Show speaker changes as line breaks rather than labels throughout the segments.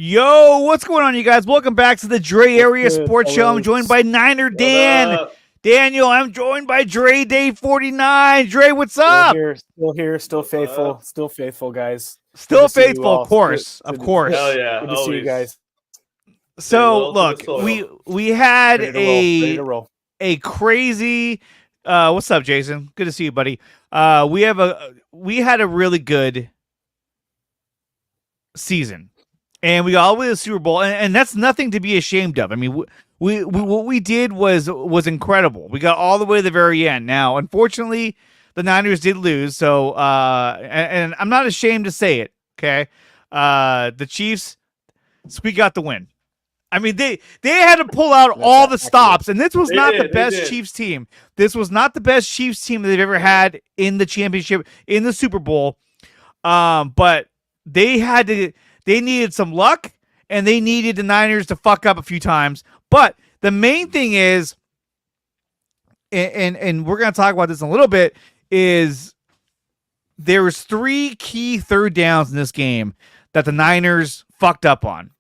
Yo, what's going on, you guys? Welcome back to the DreArea Sports Show. I'm joined by Niner Dan. Daniel, I'm joined by Dre Day 49. Dre, what's up?
Still here, still faithful, guys.
Still faithful, of course.
Hell yeah,
good to see you guys.
So, look, we had a crazy. What's up, Jason? Good to see you, buddy. We had a really good season. And we got all the way to the Super Bowl, and that's nothing to be ashamed of. I mean, we what we did was incredible. We got all the way to the very end. Now, unfortunately, the Niners did lose, so and I'm not ashamed to say it. Okay, the Chiefs squeaked out the win. I mean, they had to pull out all the stops, and this was not the best Chiefs team. This was not the best Chiefs team that they've ever had in the championship, in the Super Bowl. But they had to. They needed some luck, and they needed the Niners to fuck up a few times. But the main thing is, and we're going to talk about this in a little bit, is there was 3 key third downs in this game that the Niners fucked up on,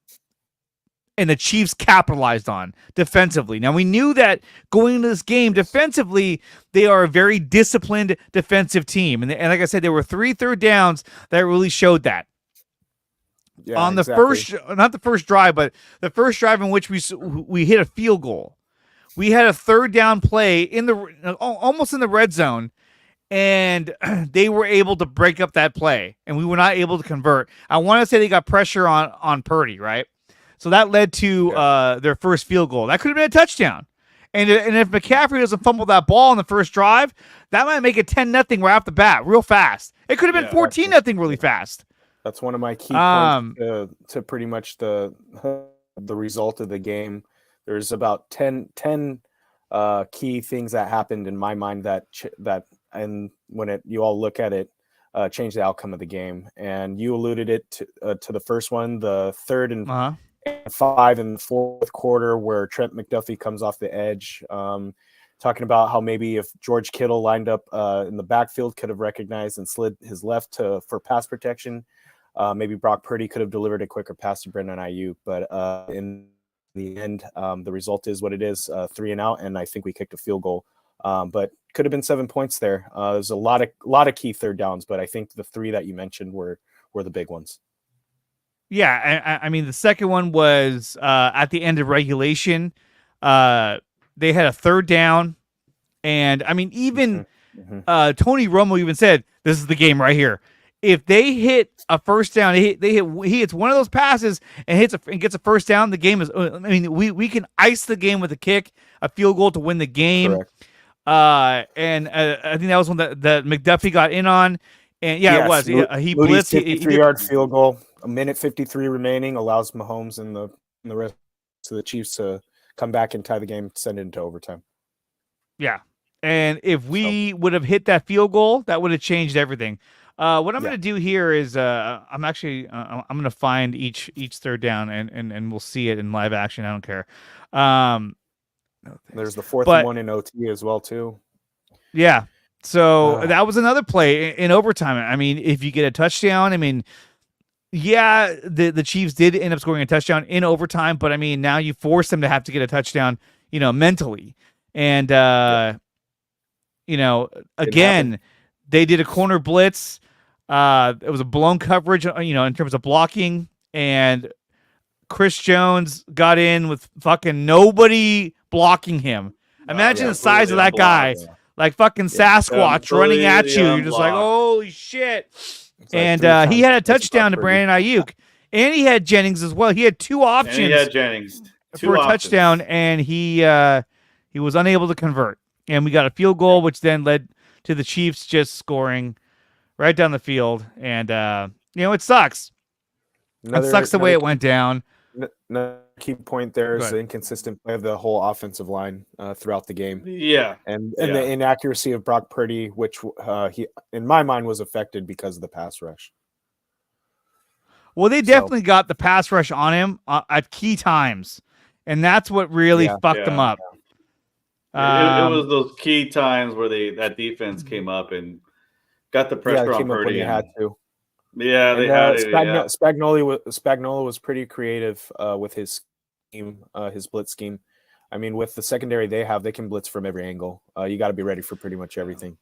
and the Chiefs capitalized on defensively. Now, we knew that going into this game defensively, they are a very disciplined defensive team. And like I said, there were 3 third downs that really showed that. Yeah, on the first, not the first drive, but the first drive in which we hit a field goal. We had a third down play in the almost in the red zone, and they were able to break up that play, and we were not able to convert. I want to say they got pressure on Purdy, right? So that led to their first field goal. That could have been a touchdown. And if McCaffrey doesn't fumble that ball on the first drive, that might make it 10-0 right off the bat, real fast. It could have been 14-0 really fast.
That's one of my key points to pretty much the result of the game. There's about 10 key things that happened in my mind that and when you all look at it, changed the outcome of the game. And you alluded it to the first one, the third and 5 in the fourth quarter, where Trent McDuffie comes off the edge. Talking about how maybe if George Kittle lined up in the backfield, could have recognized and slid his left for pass protection. Maybe Brock Purdy could have delivered a quicker pass to Brendan Ayuk, but in the end, the result is what it is, 3 and out, and I think we kicked a field goal. But could have been 7 points there. There's a lot of key third downs, but I think the 3 that you mentioned were the big ones.
Yeah, I mean, the second one was at the end of regulation. They had a third down, and I mean, even Tony Romo even said, "This is the game right here." If they hit a first down, he hits one of those passes and gets a first down, the game is. I mean, we can ice the game with a kick, a field goal to win the game. Correct. And I think that was one that McDuffie got in on. And yeah, yes, it was. He blitzed.
53-yard field goal. 1:53 remaining allows Mahomes and the rest of the Chiefs to come back and tie the game, send it into overtime.
Yeah, and if we would have hit that field goal, that would have changed everything. What I'm going to do here is I'm going to find each third down and we'll see it in live action. I don't care.
There's the fourth one in OT as well too.
Yeah. So that was another play in overtime. I mean, if you get a touchdown, I mean, yeah, the Chiefs did end up scoring a touchdown in overtime, but I mean, now you force them to have to get a touchdown, mentally. And, again, they did a corner blitz. It was a blown coverage, in terms of blocking, and Chris Jones got in with fucking nobody blocking him. Imagine the size of that guy, like fucking Sasquatch running at you. You're just like, holy shit. And he had a touchdown to Brandon Ayuk, and he had Jennings as well. He had 2 options for a touchdown, and he was unable to convert. And we got a field goal, which then led to the Chiefs just scoring right down the field. And, it sucks. It sucks the way it went down.
Another key point there is the inconsistent play of the whole offensive line throughout the game.
Yeah.
And the inaccuracy of Brock Purdy, which he, in my mind, was affected because of the pass rush.
Well, they definitely got the pass rush on him at key times. And that's what really fucked them up.
It was those key times where that defense came up and got the pressure on Purdy.
When you had to.
Yeah, they
And
had it. Yeah.
Spagnuolo was pretty creative with his scheme, his blitz scheme. I mean, with the secondary they have, they can blitz from every angle. You got to be ready for pretty much everything.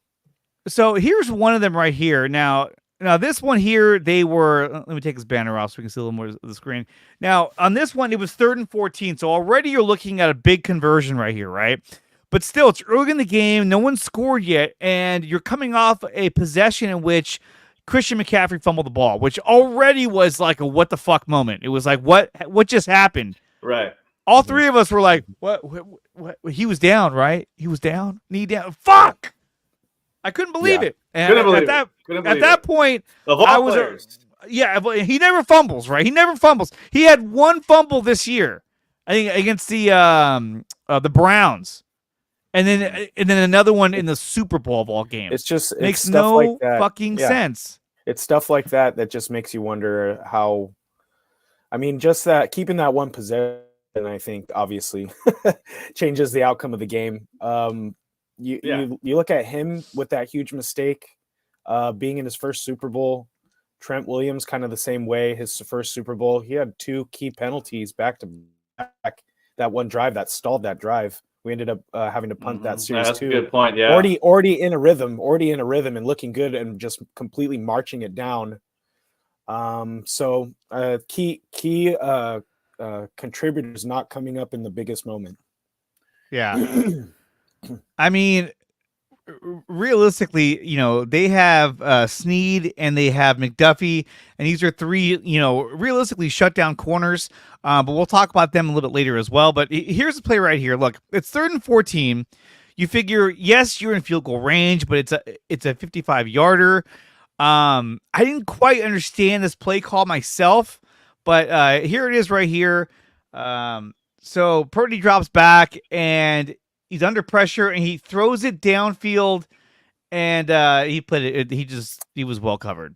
So here's one of them right here. Now this one here, they were. Let me take this banner off so we can see a little more of the screen. Now on this one, it was 3rd and 14. So already you're looking at a big conversion right here, right? But still, it's early in the game. No one scored yet, and you're coming off a possession in which Christian McCaffrey fumbled the ball, which already was like a what the fuck moment. It was like, what just happened?
Right.
All three of us were like, what? He was down, right? He was down, knee down. Fuck! I couldn't believe it. And at that point,
of all players.
He never fumbles, right? He never fumbles. He had one fumble this year, I think, against the Browns. And then another one in the Super Bowl of all games. Makes no
like
fucking sense.
It's stuff like that just makes you wonder how. I mean, just that keeping that one possession, I think, obviously changes the outcome of the game. You look at him with that huge mistake, being in his first Super Bowl. Trent Williams, kind of the same way. His first Super Bowl, he had 2 key penalties back to back. That one drive that stalled that drive. We ended up having to punt that series
that's
too.
A good point. Yeah,
already in a rhythm, and looking good, and just completely marching it down. So key contributors not coming up in the biggest moment.
Yeah, I mean, realistically, they have Snead and they have McDuffie, and these are 3, realistically shutdown corners. But we'll talk about them a little bit later as well. But here's the play right here. Look, it's 3rd and 14. You figure, yes, you're in field goal range, but it's a 55-yarder. I didn't quite understand this play call myself, but here it is right here. So Purdy drops back and he's under pressure and he throws it downfield, and he was well covered.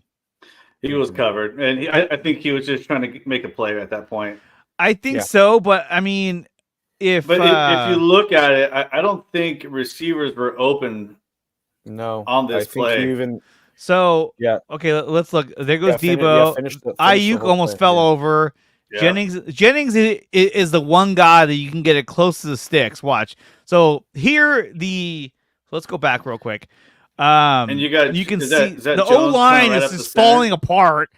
He was covered, and I think he was just trying to make a play at that point.
I think so, but I mean, if
you look at it, I don't think receivers were open.
No,
on this play.
Okay, let's look. There goes Debo. Ayuk almost fell over. Yeah. Jennings is the one guy that you can get it close to the sticks. Watch. So here let's go back real quick.
And you can see
the O line is just falling apart.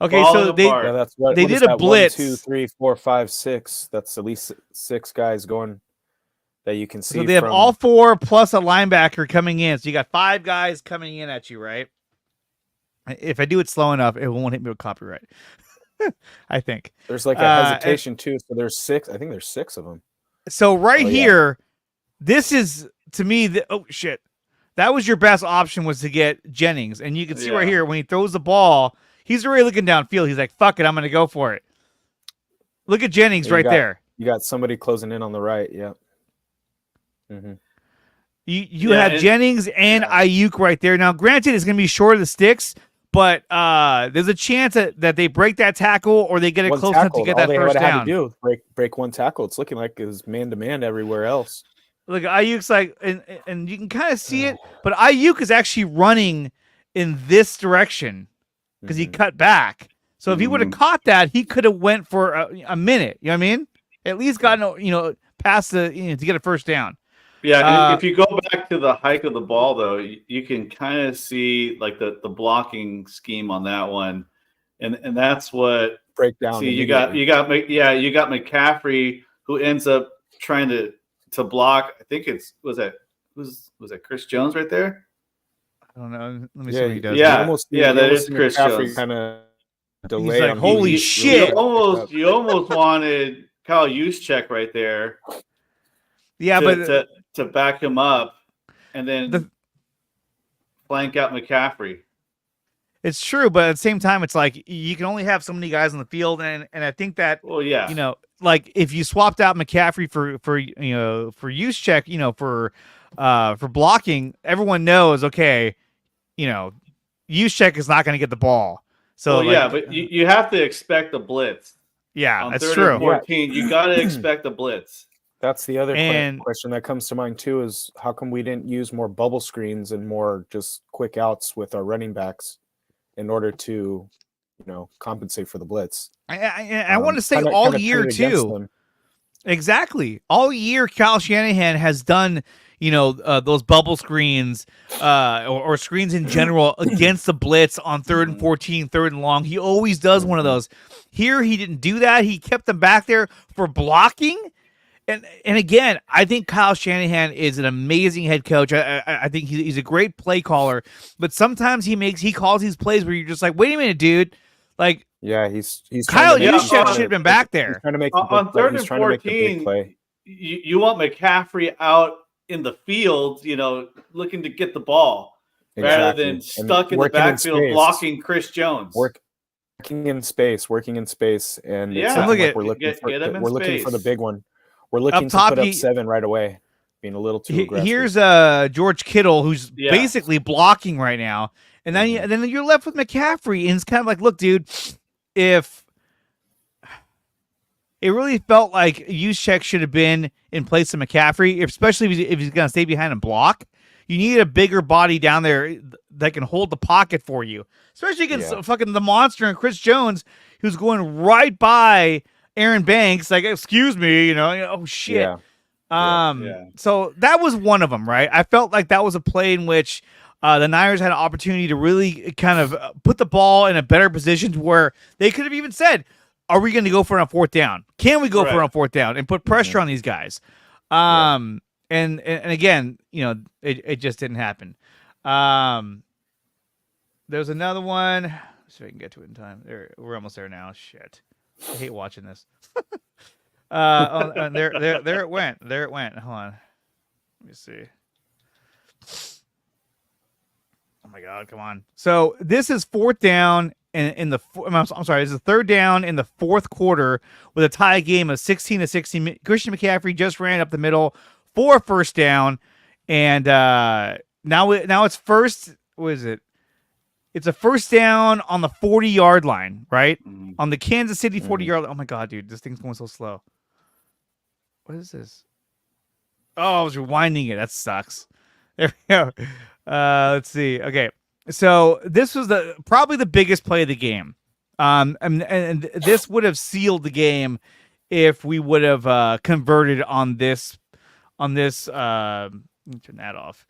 Okay, so they did a blitz.
1, 2, 3, 4, 5, 6. That's at least 6 guys going that you can see.
So they have all 4 plus a linebacker coming in. So you got 5 guys coming in at you, right? If I do it slow enough, it won't hit me with copyright. I think
there's like a hesitation too. So there's 6. I think there's 6 of them.
So here, this is to me. Oh shit! That was your best option, was to get Jennings, and you can see right here when he throws the ball, he's already looking downfield. He's like, "Fuck it, I'm going to go for it." Look at Jennings there.
You got somebody closing in on the right. Yeah. Mm-hmm.
You have Jennings and Ayuk right there. Now, granted, it's going to be short of the sticks, but there's a chance that they break that tackle or they get it close enough to get that first down.
Had to do break one tackle. It's looking like it was man-to-man everywhere else.
Look, Ayuk's like, and you can kind of see it, but Ayuk is actually running in this direction because he cut back. So if he would have caught that, he could have went for a minute. You know what I mean? At least gotten past the to get a first down.
Yeah, if you go back to the hike of the ball, though, you can kind of see like the blocking scheme on that one, and that's what
breakdown.
See, you got McCaffrey, who ends up trying to block. I think was that Chris Jones right there?
I don't know. Let me see what he does.
Yeah, that is Chris Jones.
Kind of delay.
He's like, holy shit!
You almost wanted Kyle Juszczyk right there.
Yeah, but
to back him up and then flank out McCaffrey.
It's true, but at the same time, it's like you can only have so many guys on the field, and I think that like if you swapped out McCaffrey for Juszczyk, for blocking, everyone knows Juszczyk is not going to get the ball. So
but you have to expect a blitz.
Yeah,
on
that's
3rd
true.
and 14, you got to expect a blitz.
That's the other question that comes to mind too, is how come we didn't use more bubble screens and more just quick outs with our running backs in order to, compensate for the blitz.
I want to say all year too. Exactly. All year, Kyle Shanahan has done, those bubble screens or screens in general against the blitz on 3rd and 14, 3rd and long. He always does one of those. Here, he didn't do that. He kept them back there for blocking. And again, I think Kyle Shanahan is an amazing head coach. I think he's a great play caller. But sometimes he calls these plays where you're just like, wait a minute, dude. Like,
yeah, he's
Kyle Juszczyk should have been back there.
He's trying to make
on 3rd and 14. You want McCaffrey out in the field, looking to get the ball rather than stuck in the backfield blocking Chris Jones.
Working in space, and
look at
we're looking for the big one. We're looking to put up 7 right away. Being a little too aggressive.
Here's George Kittle, who's basically blocking right now, and then you're left with McCaffrey, and it's kind of like, look, dude. If it really felt like Juszczyk should have been in place of McCaffrey, especially if he's going to stay behind and block, you need a bigger body down there that can hold the pocket for you, especially against fucking the monster and Chris Jones, who's going right by Aaron Banks. Like, excuse me, oh shit. So that was one of them, right? I felt like that was a play in which the Niners had an opportunity to really kind of put the ball in a better position to where they could have even said, are we going to go for it on 4th down? Can we go for it on 4th down and put pressure on these guys? And again, it just didn't happen. There's another one. Let's see if I can get to it in time. We're almost there now. Shit. I hate watching this. There it went. Hold on. Let me see. Oh my God, come on. So this is 4th down in the I'm sorry, this is 3rd down in the 4th quarter with a tie game of 16-16. Christian McCaffrey just ran up the middle for a 1st down. And now it's first, what is it? It's a 1st down on the 40-yard line, right? Mm-hmm. On the Kansas City 40-yard line. Oh my God, dude, this thing's going so slow. What is this? Oh, I was rewinding it. That sucks. There we go. Let's see. Okay, so this was probably the biggest play of the game, and this would have sealed the game if we would have converted on this. Let me turn that off.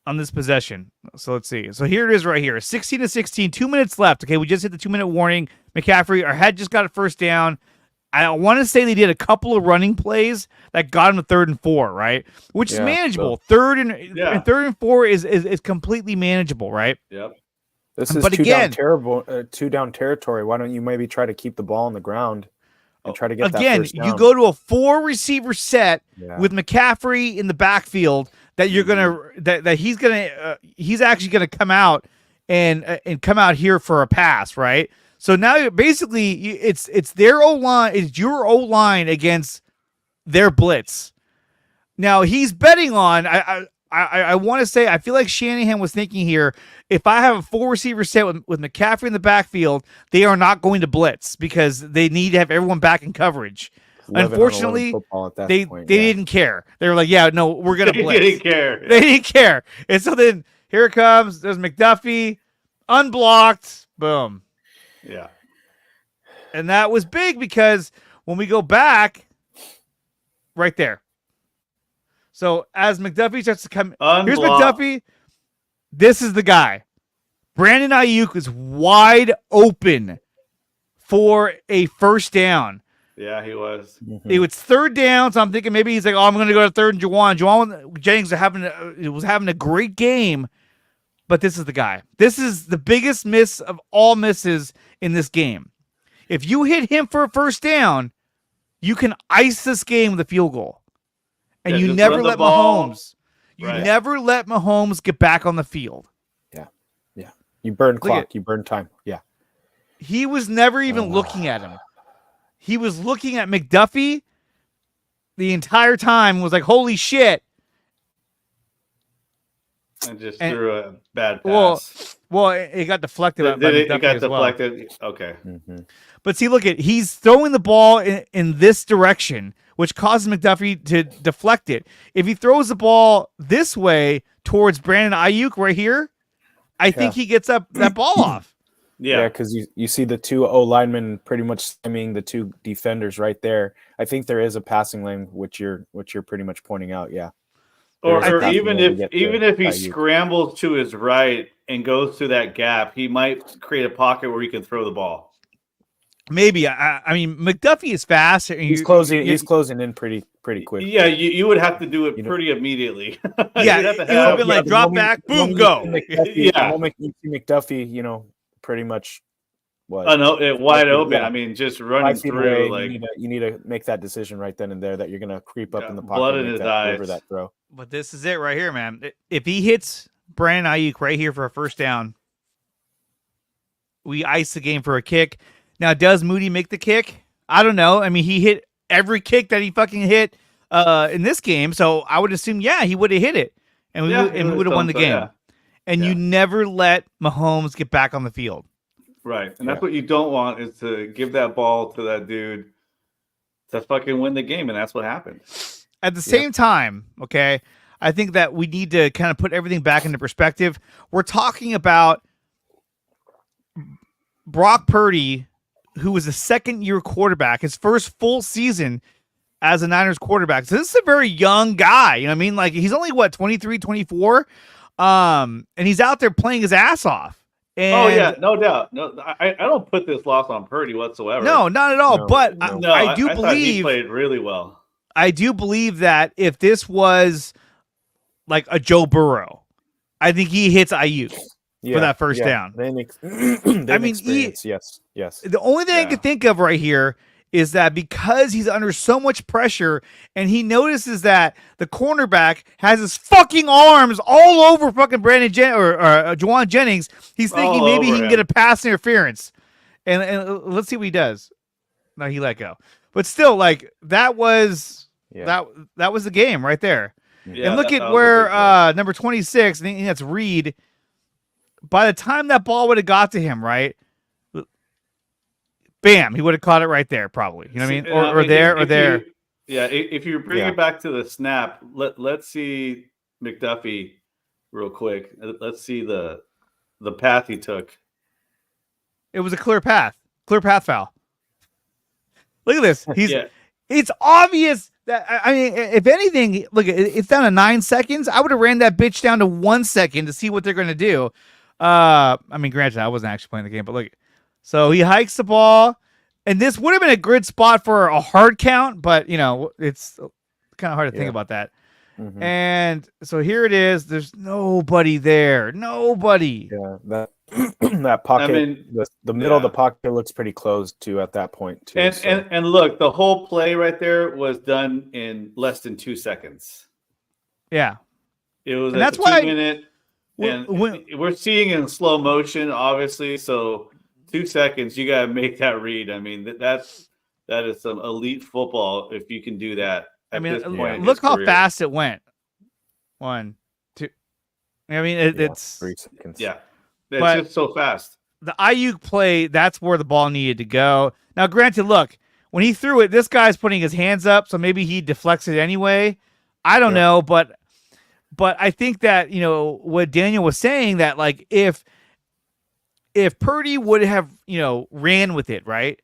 On this possession. So let's see. So here it is right here. 16-16. 2 minutes left. Okay, we just hit the 2-minute warning. McCaffrey, our head just got a 1st down. I want to say they did a couple of running plays that got him to 3rd and 4, right? Which is manageable. So, 3rd and 4 is completely manageable, right?
Yep.
This is two down territory. Why don't you maybe try to keep the ball on the ground and try to get that 1st down?
You go to a 4-receiver set with McCaffrey in the backfield that you're gonna that he's actually gonna come out and come out here for a pass, right? So now basically it's their O-line, it's your O-line against their blitz. Now he's betting on I want to say I feel like Shanahan was thinking here, if I have a 4-receiver set with McCaffrey in the backfield, they are not going to blitz because they need to have everyone back in coverage. Unfortunately, they didn't care. They were like, yeah, no, we're going to blitz.
They didn't care.
They didn't care. And so then here it comes. There's McDuffie, unblocked, boom.
Yeah.
And that was big because when we go back, right there. So as McDuffie starts to come, here's McDuffie. This is the guy. Brandon Ayuk is wide open for a 1st down.
Yeah, he was.
Mm-hmm. It was 3rd down, so I'm thinking maybe he's like, oh, I'm going to go to 3rd and Juwan. Juwan Jennings was having a great game, but this is the guy. This is the biggest miss of all misses in this game. If you hit him for a 1st down, you can ice this game with a field goal. And you never let Mahomes. You never let Mahomes get back on the field.
Yeah. Yeah. You burn clock. You burn time. Yeah.
He was never even looking at him. He was looking at McDuffie the entire time, was like, holy shit.
And just threw a bad pass.
Well, it got deflected.
It got deflected. Well. Okay.
Mm-hmm.
But see, look, he's throwing the ball in this direction, which causes McDuffie to deflect it. If he throws the ball this way towards Brandon Ayuk right here, I think he gets that ball off.
Yeah, because you see the two O linemen pretty much stemming the two defenders right there. I think there is a passing lane, which you're pretty much pointing out. Yeah.
Or even if he scrambles to his right and goes through that gap, he might create a pocket where he can throw the ball.
Maybe. I mean, McDuffie is fast.
He's closing in pretty quick.
Yeah, you would have to do it pretty immediately.
Yeah, it would have been like drop back, boom, go.
The moment you see McDuffie, pretty much
what? Wide open. Yeah. I mean, just running through.
Like you need to make that decision right then and there that you're going to creep up in the pocket,
blood in his eyes
over that throw.
But this is it right here, man. If he hits Brandon Ayuk right here for a first down, we ice the game for a kick. Now, does Moody make the kick? I don't know. I mean, he hit every kick that he fucking hit in this game, so I would assume, he would have hit it, and we would have won the game. Yeah. And you never let Mahomes get back on the field.
Right, and that's what you don't want, is to give that ball to that dude to fucking win the game, and that's what happened.
At the same time, okay, I think that we need to kind of put everything back into perspective. We're talking about Brock Purdy, who was a second-year quarterback, his first full season as a Niners quarterback. So this is a very young guy. You know what I mean? Like, he's only, 23, 24? And he's out there playing his ass off. And
no doubt. No, I don't put this loss on Purdy whatsoever.
No, not at all. But I do believe
he played really well.
I do believe that if this was like a Joe Burrow, I think he hits Ayuk for that first down.
Yes.
The only thing I can think of right here is that because he's under so much pressure and he notices that the cornerback has his fucking arms all over fucking Juwan Jennings, he's thinking maybe he can get a pass interference. And let's see what he does. No, he let go. But still, like, that was that was the game right there. Yeah, and look at where number 26, I think that's Reed. By the time that ball would have got to him, right? Bam, he would have caught it right there, probably. You know what I mean? Or there.
If you bring it back to the snap, let's see McDuffie real quick. Let's see the path he took.
It was a clear path foul. Look at this. It's obvious that, I mean, if anything, look, it's down to 9 seconds. I would have ran that bitch down to 1 second to see what they're going to do. I mean, granted, I wasn't actually playing the game, but look. So he hikes the ball, and this would have been a good spot for a hard count, but, it's kind of hard to think about that. Mm-hmm. And so here it is. There's nobody there. Nobody.
Yeah, that pocket, I mean, the middle of the pocket looks pretty closed too at that point too.
And look, the whole play right there was done in less than 2 seconds.
Yeah,
it was. And that's 2 minute. And we're seeing in slow motion, obviously. So 2 seconds, you gotta make that read. I mean, that is some elite football if you can do that.
I mean, look how fast it went. 1, 2. I mean, it's
3 seconds.
Yeah. It's just so fast.
The Ayuk play, that's where the ball needed to go. Now, granted, look, when he threw it, this guy's putting his hands up, so maybe he deflects it anyway. I don't know, but I think that, what Daniel was saying, that, like, if Purdy would have, ran with it, right,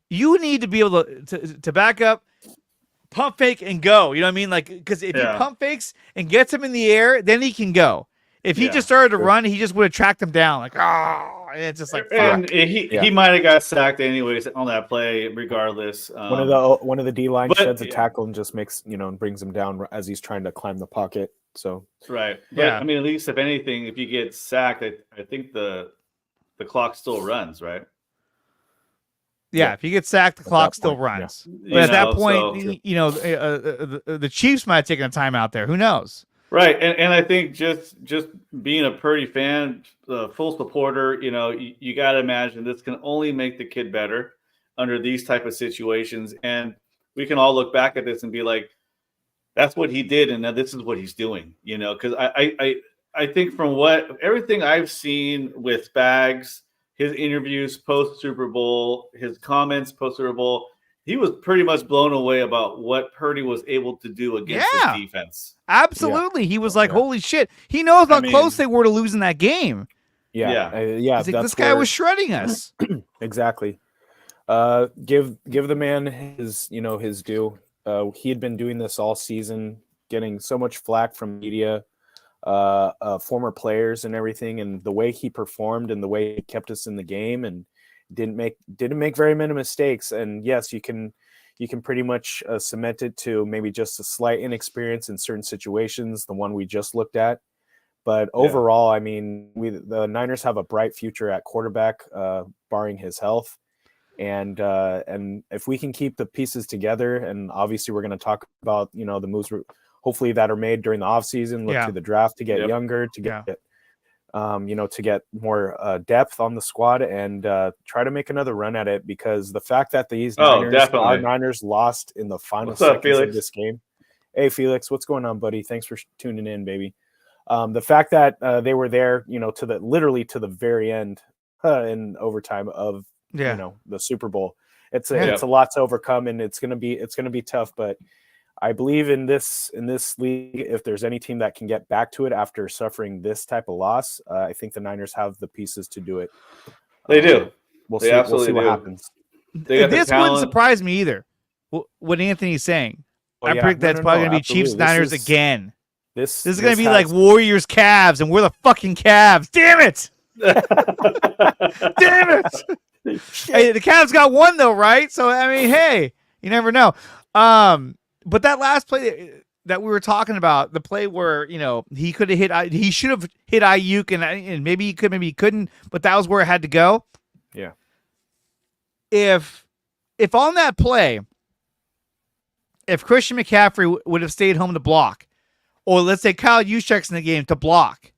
you need to be able to back up, pump fake, and go. You know what I mean? Like, because if he pump fakes and gets him in the air, then he can go. If he just started to run, he just would have tracked him down. Like, and it's just like, fuck.
And he might have got sacked anyways on that play, regardless.
One of the D-line sheds a tackle and just makes, and brings him down as he's trying to climb the pocket. So
right, but I mean, at least if anything, if you get sacked, I think the clock still runs, right?
Yeah, if you get sacked, the clock still runs. Yeah. But at that point, the Chiefs might have taken a timeout there. Who knows?
Right, and I think just being a Purdy fan, full supporter, you got to imagine this can only make the kid better under these type of situations, and we can all look back at this and be like, that's what he did, and now this is what he's doing, because I think from everything I've seen with Spags, his interviews post Super Bowl, his comments post Super Bowl, he was pretty much blown away about what Purdy was able to do against his defense.
Absolutely. Yeah. He was like, holy shit. He knows how close they were to losing that game.
Yeah.
Like, this guy was shredding us.
Exactly. Give the man his due. He had been doing this all season, getting so much flack from media, former players and everything, and the way he performed and the way he kept us in the game and didn't make very many mistakes. And yes, you can pretty much cement it to maybe just a slight inexperience in certain situations, the one we just looked at. But overall, I mean, the Niners have a bright future at quarterback, barring his health. And if we can keep the pieces together, and obviously we're going to talk about, the moves hopefully that are made during the offseason, look to the draft to get younger, to get, to get more depth on the squad and try to make another run at it, because the fact that our Niners lost in the final seconds of this game. Hey, Felix, what's going on, buddy? Thanks for tuning in, baby. The fact that they were there, literally to the very end in overtime of the Super Bowl. It's a lot to overcome, and it's gonna be tough. But I believe in this league, if there's any team that can get back to it after suffering this type of loss, I think the Niners have the pieces to do it.
They do.
We'll see what happens.
This wouldn't surprise me either. What Anthony's saying, I predict that's probably gonna be Chiefs Niners again. This is going to be like Warriors Cavs, and we're the fucking Cavs. Damn it! Damn it! Hey, the Cavs got one though, right? So I mean, hey, you never know. But that last play that we were talking about, the play where he could have he should have hit Ayuk, and maybe he could, maybe he couldn't, but that was where it had to go.
Yeah.
If on that play, if Christian McCaffrey would have stayed home to block, or let's say Kyle Juszczyk's in the game to block.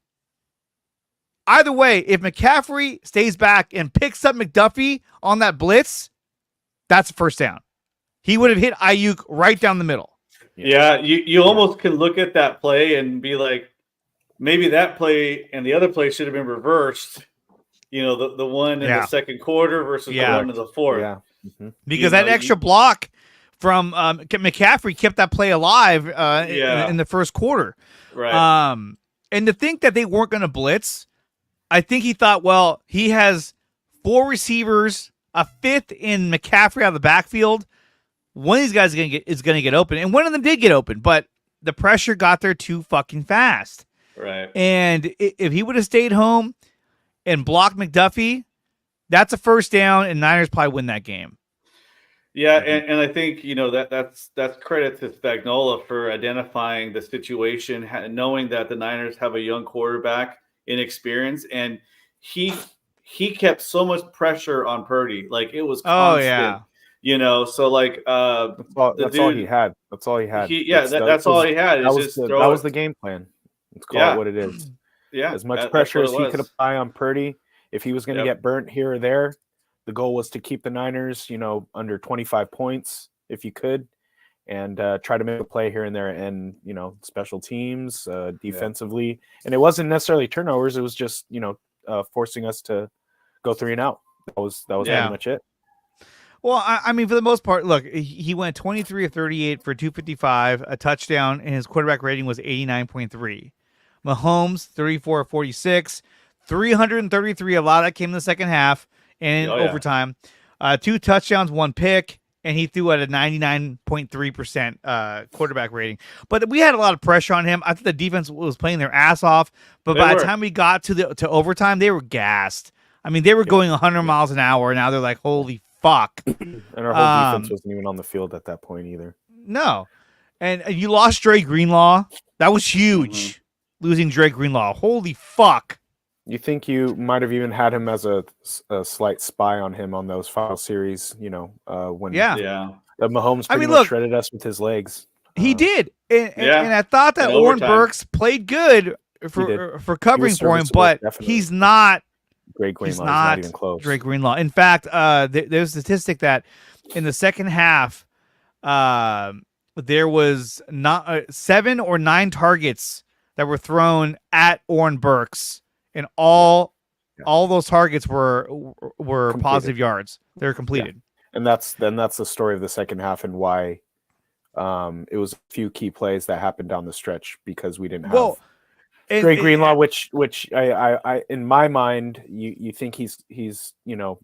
Either way, if McCaffrey stays back and picks up McDuffie on that blitz, that's a first down. He would have hit Ayuk right down the middle.
Yeah, you almost can look at that play and be like, maybe that play and the other play should have been reversed. The one in the second quarter versus the one in the fourth.
Yeah. Mm-hmm.
Because that extra block from McCaffrey kept that play alive in the first quarter.
Right.
And to think that they weren't going to blitz, I think he thought, well, he has 4 receivers, a fifth in McCaffrey out of the backfield. One of these guys is going to get open, and one of them did get open, but the pressure got there too fucking fast.
Right.
And if he would have stayed home and blocked McDuffie, that's a first down, and Niners probably win that game.
Yeah, and I think that's credit to Spagnuolo for identifying the situation, knowing that the Niners have a young quarterback, inexperienced, and he kept so much pressure on Purdy, like it was constant. So like
that's all he had. That's all he had.
That's all he had.
That was the game plan. Let's call it what it is.
Yeah,
as much pressure as he could apply on Purdy. If he was going to get burnt here or there, the goal was to keep the Niners, under 25 points if you could, and try to make a play here and there, and special teams, defensively, and it wasn't necessarily turnovers. It was just forcing us to go 3 and out. That was pretty much it.
Well, I mean, for the most part, look, he went 23 of 38 for 255, a touchdown, and his quarterback rating was 89.3. Mahomes 34 of 46, 333. A lot of that came in the second half and in overtime. 2 touchdowns, 1 pick, and he threw at a 99.3% quarterback rating. But we had a lot of pressure on him. I think the defense was playing their ass off. But by the time we got to overtime, they were gassed. I mean, they were going 100 miles an hour. Now they're like, holy fuck.
And our whole defense wasn't even on the field at that point either.
No. And you lost Dre Greenlaw. That was huge. Losing Dre Greenlaw. Holy fuck.
You think you might have even had him as a slight spy on him on those final series, when Mahomes pretty much shredded us with his legs.
He did. And I thought that Oren Burks played good for covering for him, but he's not
Greg Greenlaw. He's not even close.
Drake Greenlaw. In fact, there's a statistic that in the second half, there was not 7 or 9 targets that were thrown at Oren Burks, and all those targets were positive yards. They were completed.
Yeah. And that's the story of the second half, and why it was a few key plays that happened down the stretch because we didn't have Dre Greenlaw, which I in my mind, you think he's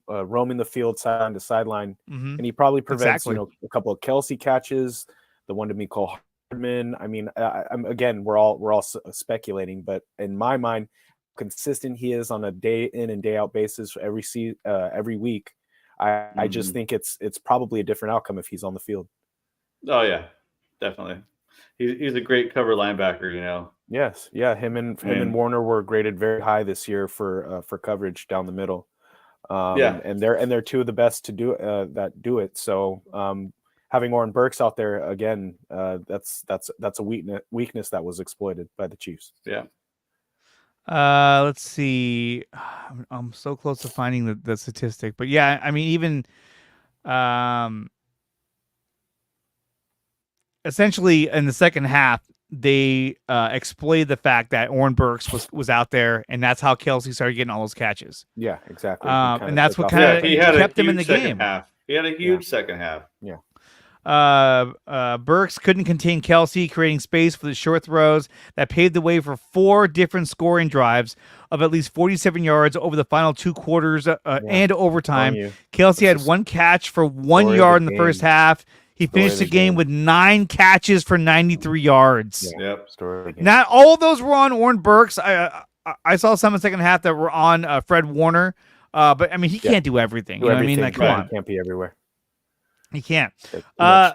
roaming the field sideline to sideline, and he probably prevents a couple of Kelsey catches, the one to Mecole Hardman. I mean, again, we're all speculating, but in my mind, consistent he is on a day in and day out basis every week. I just think it's probably a different outcome if he's on the field.
Oh yeah, definitely. He's a great cover linebacker,
Yes, yeah. Him and Warner were graded very high this year for coverage down the middle. And they're two of the best to do that do it. So having Oren Burks out there again, that's a weakness that was exploited by the Chiefs.
Yeah.
Let's see. I'm so close to finding the statistic, but yeah, I mean, even essentially in the second half, they exploited the fact that Oren Burks was out there, and that's how Kelsey started getting all those catches.
Yeah, exactly.
And that's what kind of kept him in the game.
He had a huge second half.
Yeah.
Burks couldn't contain Kelsey, creating space for the short throws that paved the way for 4 different scoring drives of at least 47 yards over the final 2 quarters and overtime. Kelsey had 1 catch for 1 yard in the first half. He finished the game with 9 catches for 93 yards.
Yeah.
Yep.
Not all of those were on Oren Burks. I saw some in the second half that were on Fred Warner. But I mean, he can't do everything. You know what I mean? Like, come on.
He can't be everywhere.
He can't.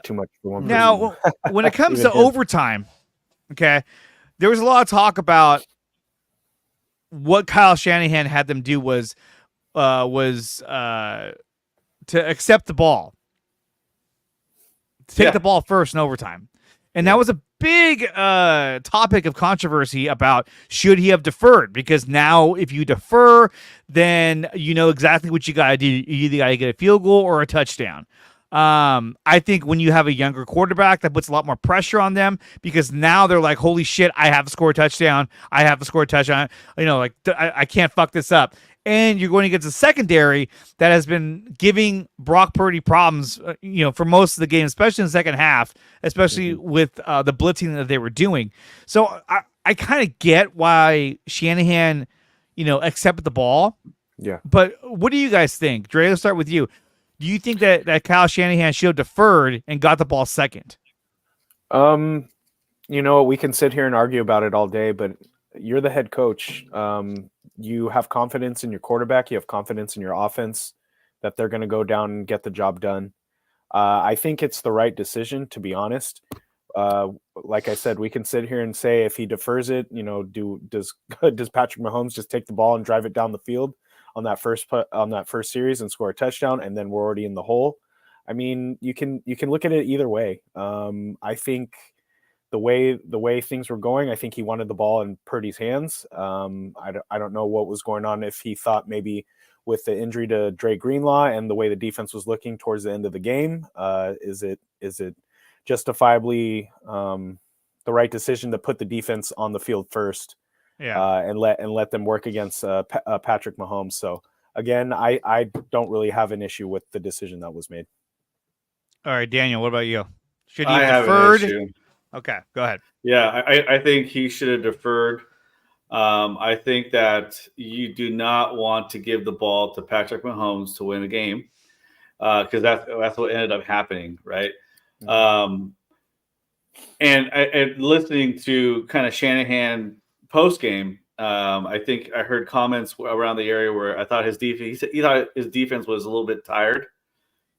Too much for one person.
Now, when it comes to overtime, okay, there was a lot of talk about what Kyle Shanahan had them do was to accept the ball. Take the ball first in overtime. And that was a big topic of controversy about should he have deferred? Because now if you defer, then you know exactly what you got to do. You either got to get a field goal or a touchdown. I think when you have a younger quarterback, that puts a lot more pressure on them because now they're like, holy shit, I have to score a touchdown. I have to score a touchdown. I can't fuck this up. And you're going against a secondary that has been giving Brock Purdy problems, for most of the game, especially in the second half, especially with the blitzing that they were doing. So I kind of get why Shanahan, accepted the ball.
Yeah.
But what do you guys think? Dre, let's start with you. Do you think that Kyle Shanahan should have deferred and got the ball second?
We can sit here and argue about it all day, but you're the head coach. You have confidence in your quarterback. You have confidence in your offense that they're going to go down and get the job done. I think it's the right decision, to be honest. Like I said, we can sit here and say if he defers it, does Patrick Mahomes just take the ball and drive it down the field on that first series and score a touchdown, and then we're already in the hole? I mean, you can look at it either way. I think the way things were going, I think he wanted the ball in Purdy's hands. I don't know what was going on, if he thought maybe with the injury to Dre Greenlaw and the way the defense was looking towards the end of the game, is it justifiably the right decision to put the defense on the field first, and let them work against Patrick Mahomes? So again, I don't really have an issue with the decision that was made.
All right, Daniel, what about you? Should he
have
deferred?
An issue.
Okay, go ahead.
Yeah, I think he should have deferred. I think that you do not want to give the ball to Patrick Mahomes to win a game, because that's what ended up happening, right? Mm-hmm. And listening to kind of Shanahan post game, I think I heard comments around the area where I thought his defense. He thought his defense was a little bit tired,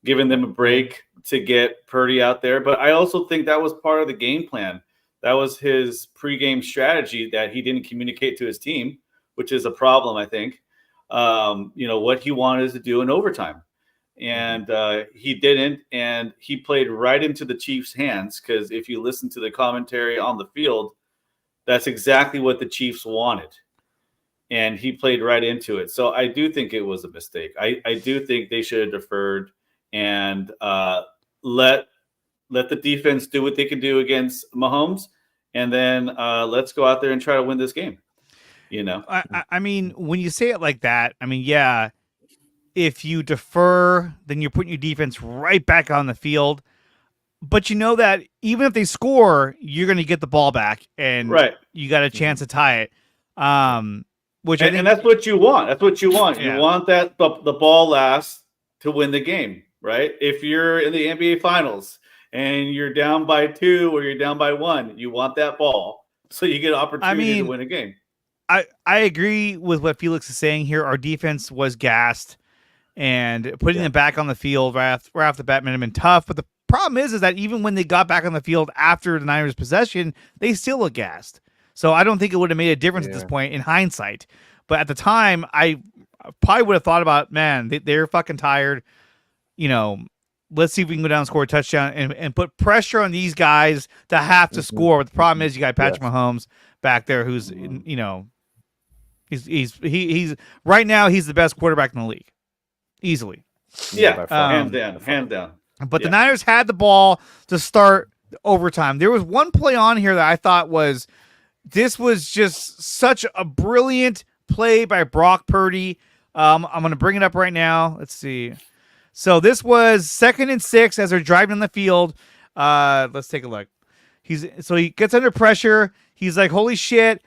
giving them a break to get Purdy out there. But I also think that was part of the game plan. That was his pregame strategy that he didn't communicate to his team, which is a problem, I think. What he wanted to do in overtime. And he didn't, and he played right into the Chiefs' hands, because if you listen to the commentary on the field, that's exactly what the Chiefs wanted. And he played right into it. So I do think it was a mistake. I do think they should have deferred and let the defense do what they can do against Mahomes, and then let's go out there and try to win this game.
I mean, when you say it like that, I mean, yeah, if you defer, then you're putting your defense right back on the field. but you know that even if they score, you're going to get the ball back, and
Right.
you got a chance to tie it. Which I think,
and that's what you want. That's what you want.
Yeah.
You want that the ball last to win the game, right? If you're in the NBA Finals and you're down by 2 or you're down by 1, you want that ball so you get an opportunity to win a game.
I agree with what Felix is saying here. Our defense was gassed, and putting them back on the field right off the bat might have been tough. But the problem is that even when they got back on the field after the Niners' possession, they still looked gassed. So I don't think it would have made a difference at this point in hindsight. But at the time, I probably would have thought about, man, they're fucking tired. You know, let's see if we can go down and score a touchdown and put pressure on these guys to have to score. But the problem is you got Patrick Mahomes back there who's, you know, he's right now he's the best quarterback in the league. Easily.
Yeah, hands down.
But the Niners had the ball to start overtime. There was one play on here that I thought was just such a brilliant play by Brock Purdy. I'm going to bring it up right now. Let's see. So this was 2nd and 6 as they're driving on the field. Let's take a look. He gets under pressure. He's like, holy shit.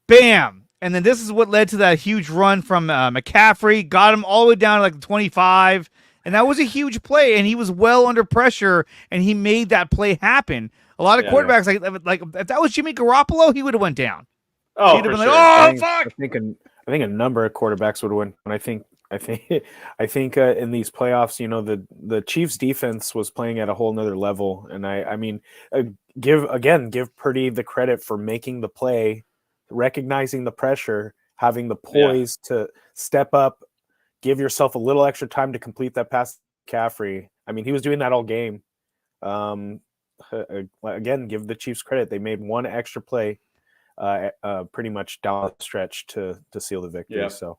Bam. And then this is what led to that huge run from McCaffrey. Got him all the way down to like the 25. And that was a huge play. And he was well under pressure. And he made that play happen. A lot of quarterbacks, like if that was Jimmy Garoppolo, he would have went down.
Oh,
he'd have been
sure.
like, fuck.
I think a number of quarterbacks would win. And I think in these playoffs, you know, the Chiefs defense was playing at a whole nother level. And I mean, give Purdy the credit for making the play, recognizing the pressure, having the poise to step up, give yourself a little extra time to complete that pass to McCaffrey. I mean, he was doing that all game. Again, give the Chiefs credit. They made one extra play pretty much down the stretch to seal the victory.
Yeah.
So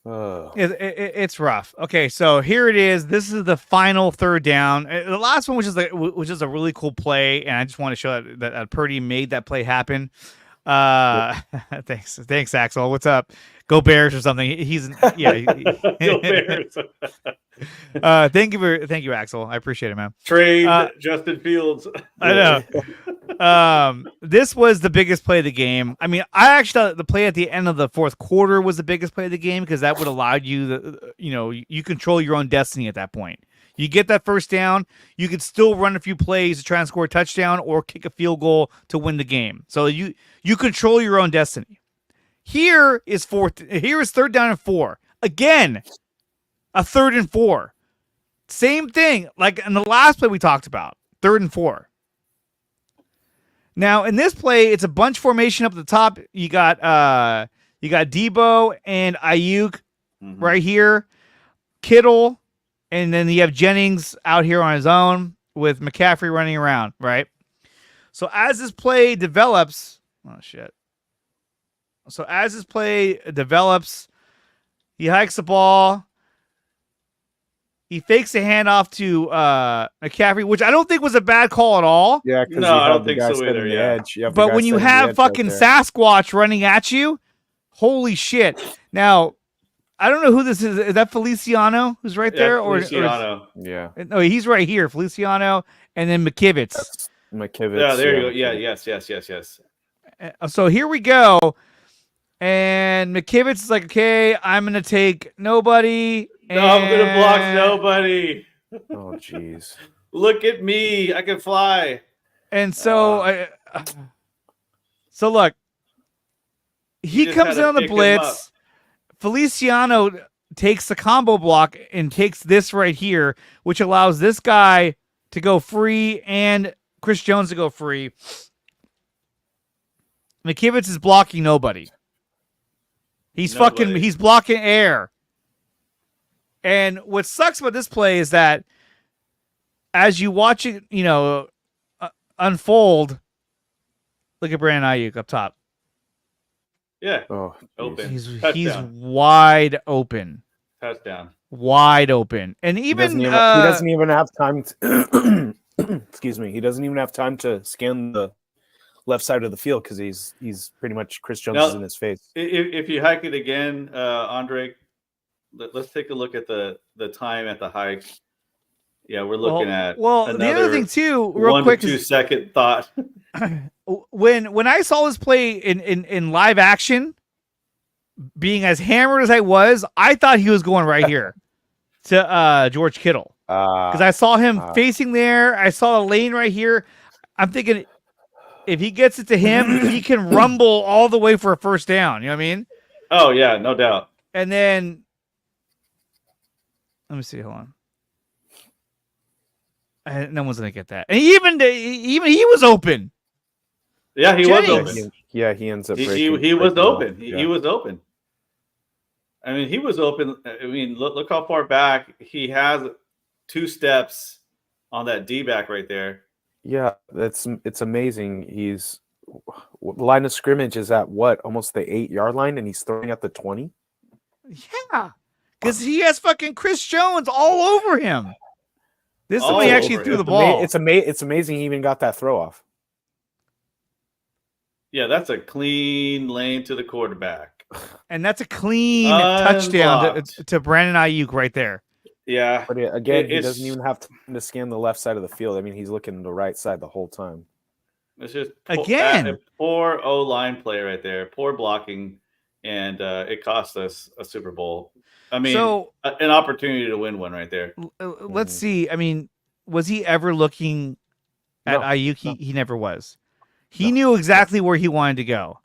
it's rough. Okay, so here it is. This is the final 3rd down. The last one, which is a really cool play, and I just want to show that Purdy made that play happen. Thanks, Axel. What's up? Go Bears or something. He's
Go Bears.
Thank you, Axel. I appreciate it, man.
Trade Justin Fields.
I know. This was the biggest play of the game. I mean, I actually thought the play at the end of the 4th quarter was the biggest play of the game because that would allow you you control your own destiny at that point. You get that 1st down, you could still run a few plays to try and score a touchdown or kick a field goal to win the game. So you control your own destiny. Here is 3rd down and 4. Again, a 3rd and 4. Same thing, like in the last play we talked about, 3rd and 4. Now in this play, it's a bunch formation up at the top. You got Debo and Ayuk right here, Kittle, and then you have Jennings out here on his own with McCaffrey running around, right? So as this play develops, he hikes the ball. He fakes a handoff to McCaffrey, which I don't think was a bad call at all.
Yeah, because
I don't think so either.
Edge.
But when you have fucking Sasquatch running at you, holy shit! Now, I don't know who this is. Is that Feliciano who's right there,
Feliciano?
No, he's right here. Feliciano, and then McKivitz.
McKivitz.
Yeah, there you go. Yeah, yes.
So here we go. And McKivitz is like, okay, I'm going to take nobody.
No, I'm going to block nobody.
Oh, jeez.
Look at me. I can fly.
And so, so look, he comes in on the blitz. Feliciano takes the combo block and takes this right here, which allows this guy to go free and Chris Jones to go free. McKivitz is blocking nobody. He's blocking air. And what sucks about this play is that as you watch it, unfold, look at Brandon Ayuk up top.
Yeah.
Oh,
open.
He's wide open.
Touchdown.
Wide open. And even
he doesn't even have time to excuse me. He doesn't even have time to scan the left side of the field because he's pretty much Chris Jones is in his face.
If you hike it again, Andre, let's take a look at the time at the hike. Yeah, we're looking at
the other thing too, real
1
quick,
to 2 second thought.
when I saw this play in live action, being as hammered as I was, I thought he was going right here to George Kittle, because I saw him facing there. I saw a lane right here. I'm thinking, if he gets it to him, he can rumble all the way for a first down. You know what I mean?
Oh yeah, no doubt.
And then, let me see. Hold on. No one's gonna get that. And even he was open.
Yeah, he
Jennings.
was open.
Yeah, he ends up.
He was open. He was open. I mean, he was open. I mean, look how far back he has. 2 steps on that D-back right there.
Yeah, it's amazing. He's the line of scrimmage is at what, almost the 8-yard line, and he's throwing at the 20.
Yeah, because he has fucking Chris Jones all over him. This is when he actually threw the ball.
It's amazing he even got that throw off.
Yeah, that's a clean lane to the quarterback.
And that's a clean touchdown to Brandon Ayuk right there.
Yeah.
But again, he doesn't even have to scan the left side of the field. I mean, he's looking the right side the whole time.
It's just
again
poor O-line play right there. Poor blocking, and it cost us a Super Bowl. I mean, an opportunity to win one right there.
Let's see. I mean, was he ever looking at Ayuk? He never was. He knew exactly where he wanted to go.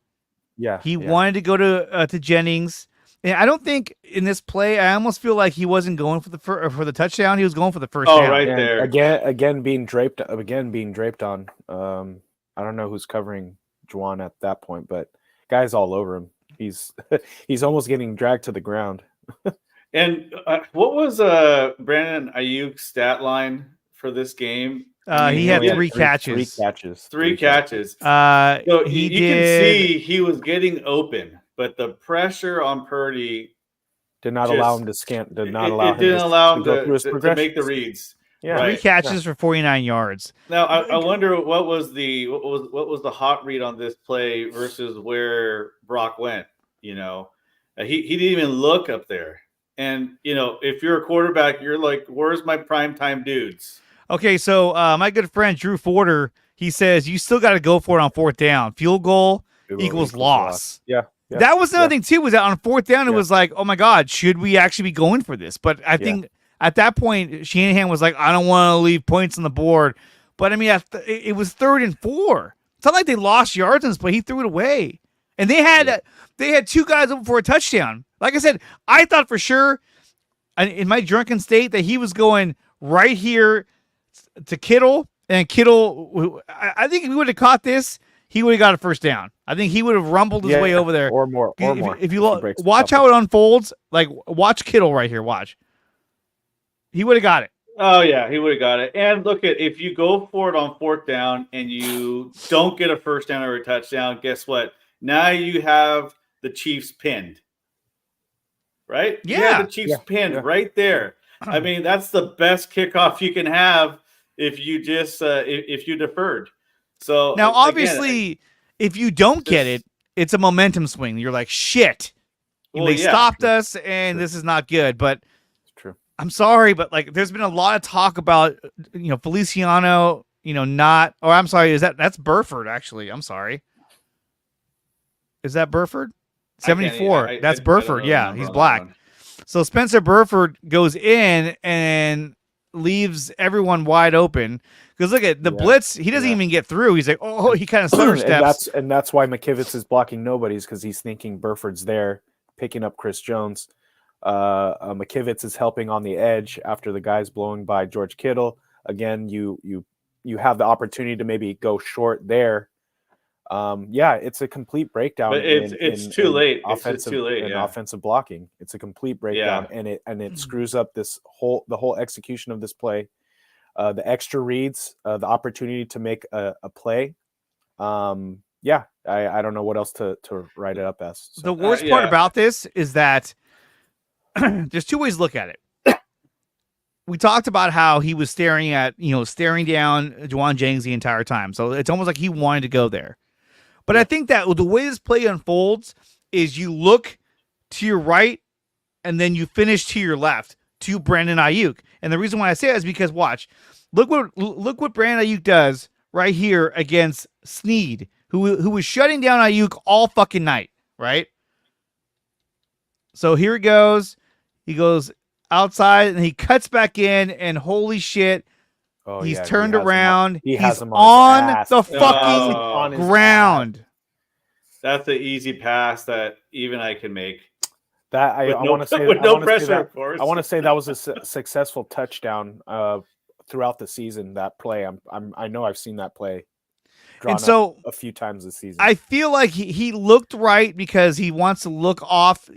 Yeah.
He wanted to go to Jennings. And I don't think in this play, I almost feel like he wasn't going for the touchdown. He was going for the first down.
Right there.
Again being draped on. I don't know who's covering Juwan at that point, but guy's all over him. He's almost getting dragged to the ground.
And what was Brandon Ayuk's stat line for this game?
He had 3 catches.
3 catches.
So
you can see he was getting open, but the pressure on Purdy
did not allow him to scan. Did not allow him
to make the reads.
Yeah,
3 catches for 49 yards.
Now I wonder what was the hot read on this play versus where Brock went. You know, he didn't even look up there. And you know, if you're a quarterback, you're like, "Where's my primetime dudes?"
Okay, so my good friend Drew Forder, he says you still got to go for it on 4th down. Field goal equals loss.
Yeah.
That was another thing too. Was that on 4th down, it was like, oh my God, should we actually be going for this? But I think at that point, Shanahan was like, I don't want to leave points on the board. But I mean, it was 3rd and 4. It's not like they lost yards in this play. He threw it away, and they had 2 guys open for a touchdown. Like I said, I thought for sure, in my drunken state, that he was going right here to Kittle, and Kittle, I think if he would have caught this, he would have got a first down. I think he would have rumbled his way over there.
Or more.
If you watch how it unfolds, like watch Kittle right here, watch. He would have got it.
Oh, yeah, he would have got it. And look if you go for it on 4th down and you don't get a first down or a touchdown, guess what? Now you have the Chiefs pinned. Right?
Yeah.
You have the Chiefs pinned right there. I mean, that's the best kickoff you can have if you just if you deferred. So
now, obviously, if you don't get it, it's a momentum swing. You're like, shit. They stopped us, and this is not good. But
it's true.
I'm sorry, but like, there's been a lot of talk about Feliciano. I'm sorry. That's Burford? Actually, I'm sorry. Is that Burford? 74. That's Burford. Yeah, he's black. So Spencer Burford goes in and leaves everyone wide open. Because look at the blitz, he doesn't even get through. He's like, he kind of stutter steps.
And that's why McKivitz is blocking nobodies, because he's thinking Burford's there, picking up Chris Jones. McKivitz is helping on the edge after the guy's blowing by George Kittle. Again, you have the opportunity to maybe go short there. It's a complete breakdown.
But it's too late. It's too late.
Offensive blocking. It's a complete breakdown, and it screws up the whole execution of this play. The extra reads, the opportunity to make a play. I don't know what else to write it up as. So.
The worst part about this is that there's 2 ways to look at it. We talked about how he was staring down Juwan Jennings the entire time. So it's almost like he wanted to go there. But I think that the way this play unfolds is you look to your right and then you finish to your left. to Brandon Ayuk. And the reason why I say that is because watch, look what Brandon Ayuk does right here against Snead, who was shutting down Ayuk all fucking night, right? So here it goes. He goes outside and he cuts back in, and holy shit, he's turned around. He's on the fucking ground.
That's an easy pass that even I can make.
That I want to say
with no pressure, of course.
I want to say that was a successful touchdown throughout the season. That play, I know I've seen that play.
And so
a few times this season.
I feel like he looked right because he wants to look off,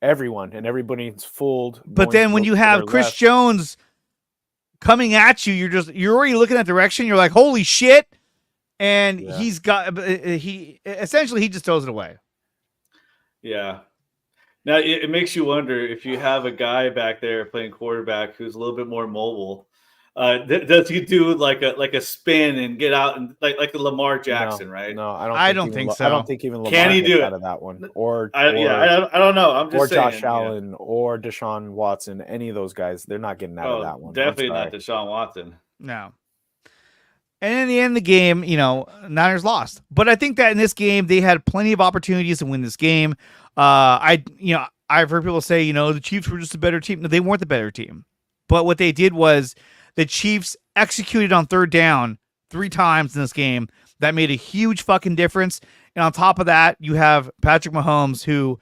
everyone, and everybody's fooled.
But then when you have Chris Jones coming at you, you're already looking that direction. You're like, holy shit. And he essentially just throws it away.
Yeah. Now it makes you wonder if you have a guy back there playing quarterback who's a little bit more mobile. Does he do like a spin and get out and like a Lamar Jackson, right?
No,
I don't think so.
I don't think even Lamar
can he do it
out of that one, I
don't know. I'm just saying,
Josh Allen or Deshaun Watson. Any of those guys, they're not getting out of that one.
Definitely not Deshaun Watson.
No. And in the end of the game, Niners lost. But I think that in this game, they had plenty of opportunities to win this game. I've heard people say, the Chiefs were just a better team. No, they weren't the better team. But what they did was the Chiefs executed on third down 3 times in this game. That made a huge fucking difference. And on top of that, you have Patrick Mahomes, who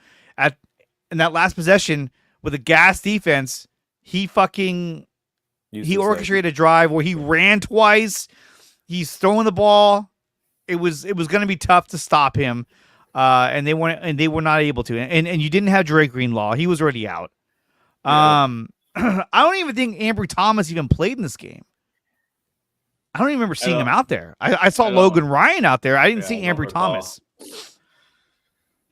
in that last possession with a gas defense, he orchestrated a drive where he ran twice. He's throwing the ball. It was going to be tough to stop him, and they were not able to. And you didn't have Dre Greenlaw; he was already out. Yeah. I don't even think Ambry Thomas even played in this game. I don't even remember seeing him out there. I saw Logan Ryan out there. I didn't see Ambry Thomas.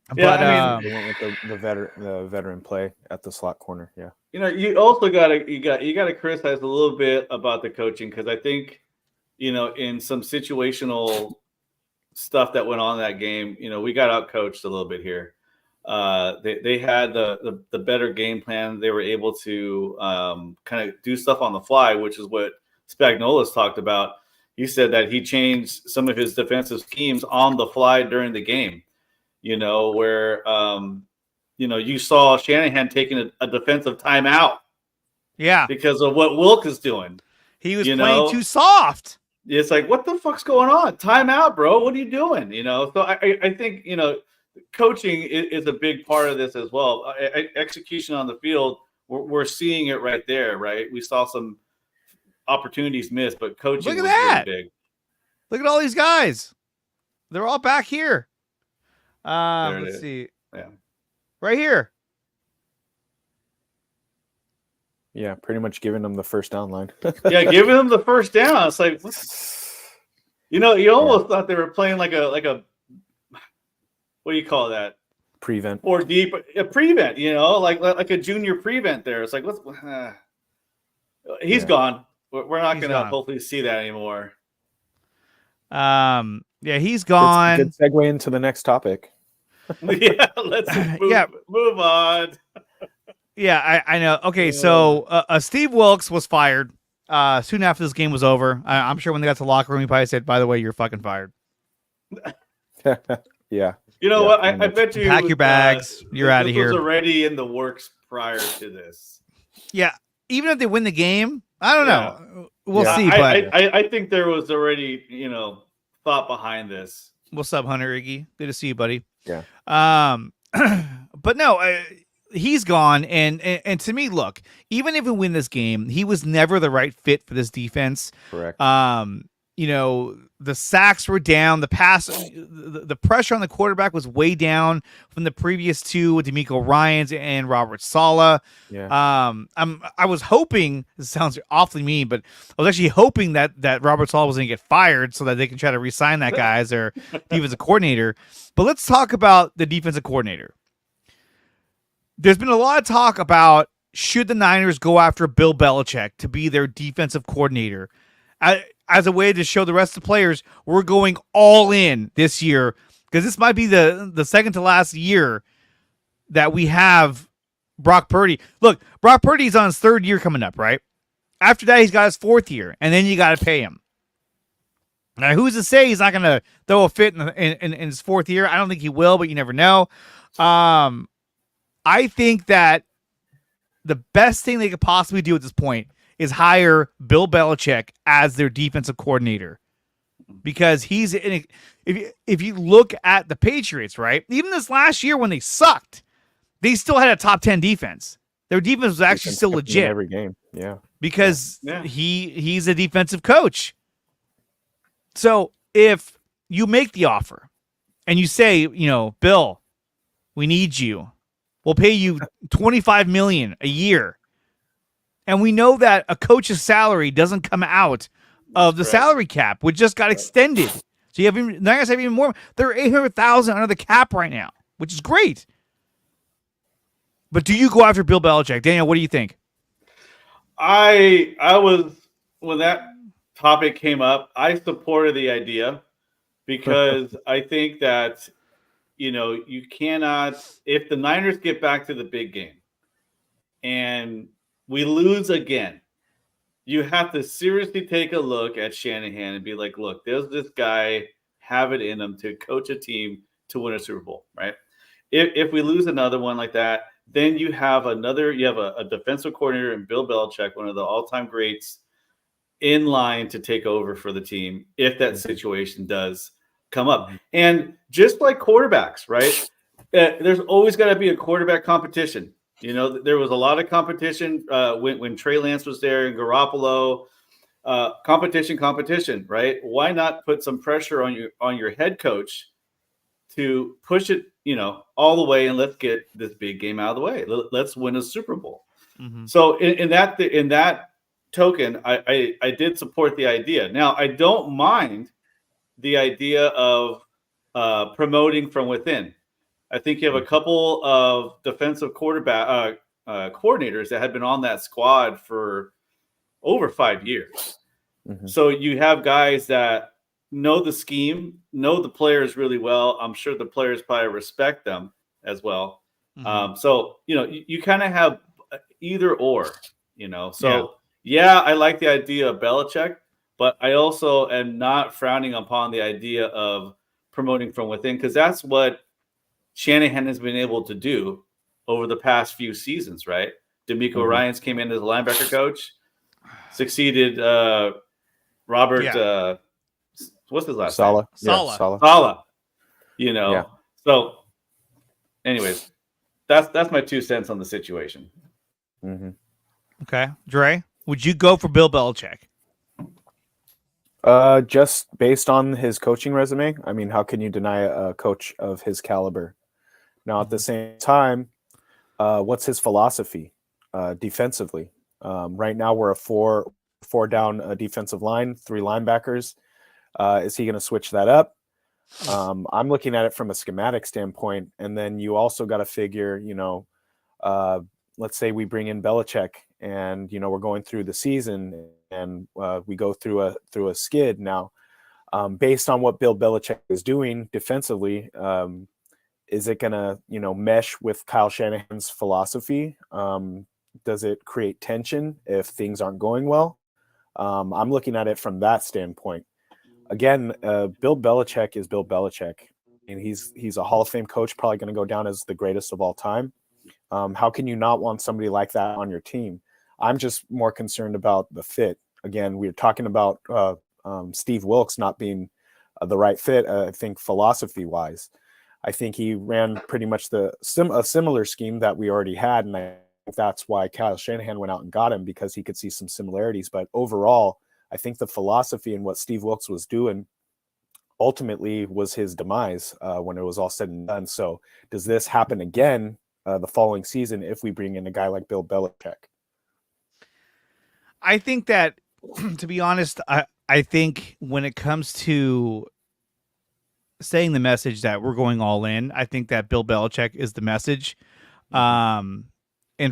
But they went with the veteran play at the slot corner. Yeah,
you also gotta criticize a little bit about the coaching, because I think in some situational stuff that went on in that game, we got out coached a little bit here. They had the better game plan. They were able to kind of do stuff on the fly, which is what Spagnuolo's talked about. He said that he changed some of his defensive schemes on the fly during the game, where you saw Shanahan taking a defensive timeout.
Yeah.
Because of what Wilk is doing.
He was playing too soft.
It's like, what the fuck's going on? Timeout, bro. What are you doing? So I think, coaching is a big part of this as well. Execution on the field, we're seeing it right there, right? We saw some opportunities missed, but coaching was really big.
Look at all these guys. They're all back here. Let's see.
Yeah.
Right here.
Yeah, pretty much giving them the first down line.
Yeah, giving them the first down. It's like, you almost thought they were playing like a what do you call that?
Prevent.
Or deep a prevent, like a junior prevent there. It's like, he's gone. We're not going to hopefully see that anymore.
Yeah, he's gone.
Good segue into the next topic.
Yeah, let's move on.
Yeah, I know. Okay, so Steve Wilkes was fired soon after this game was over. I'm sure when they got to the locker room, he probably said, "By the way, you're fucking fired."
Yeah.
You know what? I bet you
pack your bags. You're out of here.
Was already in the works prior to this.
Yeah, even if they win the game, I don't know. We'll see. But
I think there was already thought behind this.
What's up, Hunter Iggy? Good to see you, buddy.
Yeah.
But no. He's gone, and to me, look, even if we win this game, he was never the right fit for this defense.
Correct.
The sacks were down, the pass, the pressure on the quarterback was way down from the previous two with DeMeco Ryans and Robert Saleh.
Yeah.
I was hoping, this sounds awfully mean, but I was actually hoping that Robert Saleh was going to get fired so that they can try to re-sign that guy as their defensive coordinator. But let's talk about the defensive coordinator. There's been a lot of talk about should the Niners go after Bill Belichick to be their defensive coordinator as a way to show the rest of the players we're going all in this year, because this might be the second to last year that we have Brock Purdy. Look, Brock Purdy's on his 3rd year coming up, right? After that, he's got his 4th year, and then you got to pay him. Now, who's to say he's not going to throw a fit in his 4th year? I don't think he will, but you never know. I think that the best thing they could possibly do at this point is hire Bill Belichick as their defensive coordinator, because he's if you look at the Patriots, right? Even this last year when they sucked, they still had a top 10 defense. Their defense was actually still legit
every game. Yeah,
because he's a defensive coach. So if you make the offer and you say, Bill, we need you. We'll pay you $25 million a year. And we know that a coach's salary doesn't come out of the salary cap, which just got extended. So you have even more. They're $800,000 under the cap right now, which is great. But do you go after Bill Belichick? Daniel, what do you think?
I was, when that topic came up, I supported the idea because I think that, you cannot, if the Niners get back to the big game and we lose again, you have to seriously take a look at Shanahan and be like, look, does this guy have it in him to coach a team to win a Super Bowl, right? If we lose another one like that, then you have a defensive coordinator in Bill Belichick, one of the all-time greats, in line to take over for the team if that situation does come up. And just like quarterbacks, right? There's always got to be a quarterback competition. There was a lot of competition when Trey Lance was there and Garoppolo. Competition, right? Why not put some pressure on your head coach to push it, all the way, and let's get this big game out of the way. Let's win a Super Bowl. Mm-hmm. So in that token, I did support the idea. Now, I don't mind the idea of promoting from within. I think you have a couple of defensive quarterback coordinators that had been on that squad for over 5 years. Mm-hmm. So you have guys that know the scheme, know the players really well. I'm sure the players probably respect them as well. Mm-hmm. So, you kind of have either or, So, I like the idea of Belichick, but I also am not frowning upon the idea of promoting from within, because that's what Shanahan has been able to do over the past few seasons, right? DeMeco Ryans came in as a linebacker coach, succeeded Robert, what's his last name? Saleh. So anyways, that's my 2 cents on the situation.
Mm-hmm.
Okay. Dre, would you go for Bill Belichick?
Just based on his coaching resume, I mean, how can you deny a coach of his caliber? Now, at the same time, what's his philosophy defensively? Right now, we're a four down defensive line, 3 linebackers. Is he going to switch that up? I'm looking at it from a schematic standpoint, and then you also got to figure, let's say we bring in Belichick, and we're going through the season, and we go through a skid. Now, based on what Bill Belichick is doing defensively, is it going to mesh with Kyle Shanahan's philosophy? Does it create tension if things aren't going well? I'm looking at it from that standpoint. Again, Bill Belichick is Bill Belichick, and he's a Hall of Fame coach, probably going to go down as the greatest of all time. How can you not want somebody like that on your team? I'm just more concerned about the fit. Again, we were talking about Steve Wilkes not being the right fit, I think, philosophy-wise. I think he ran pretty much a similar scheme that we already had, and I think that's why Kyle Shanahan went out and got him, because he could see some similarities. But overall, I think the philosophy and what Steve Wilkes was doing ultimately was his demise when it was all said and done. So does this happen again the following season if we bring in a guy like Bill Belichick?
I think that, to be honest, I think when it comes to saying the message that we're going all in, I think that Bill Belichick is the message. And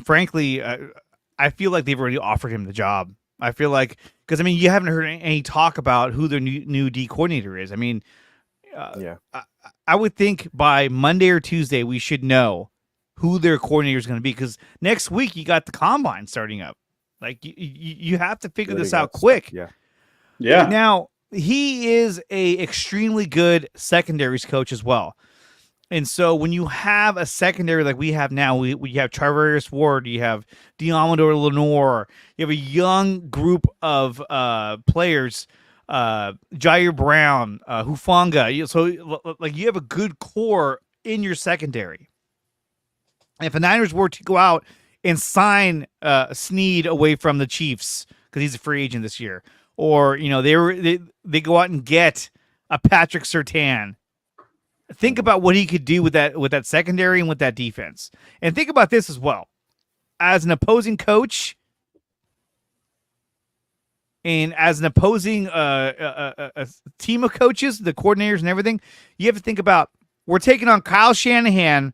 frankly, I feel like they've already offered him the job. I feel like, because I mean, you haven't heard any talk about who their new D coordinator is. I mean, I would think by Monday or Tuesday we should know who their coordinator is going to be, because next week you got the combine starting up. Like you have to figure this out quick.
Yeah.
Now he is a extremely good secondaries coach as well. And so when you have a secondary like we have now, we have Charvarius Ward, you have Diamador Lenore, you have a young group of players, Jair Brown, Hufanga. So like you have a good core in your secondary. And if the Niners were to go out and sign Snead away from the Chiefs because he's a free agent this year, or they go out and get a Patrick Surtain. Think about what he could do with that secondary and with that defense. And think about this as well. As an opposing coach and as an opposing a team of coaches, the coordinators and everything, you have to think about, we're taking on Kyle Shanahan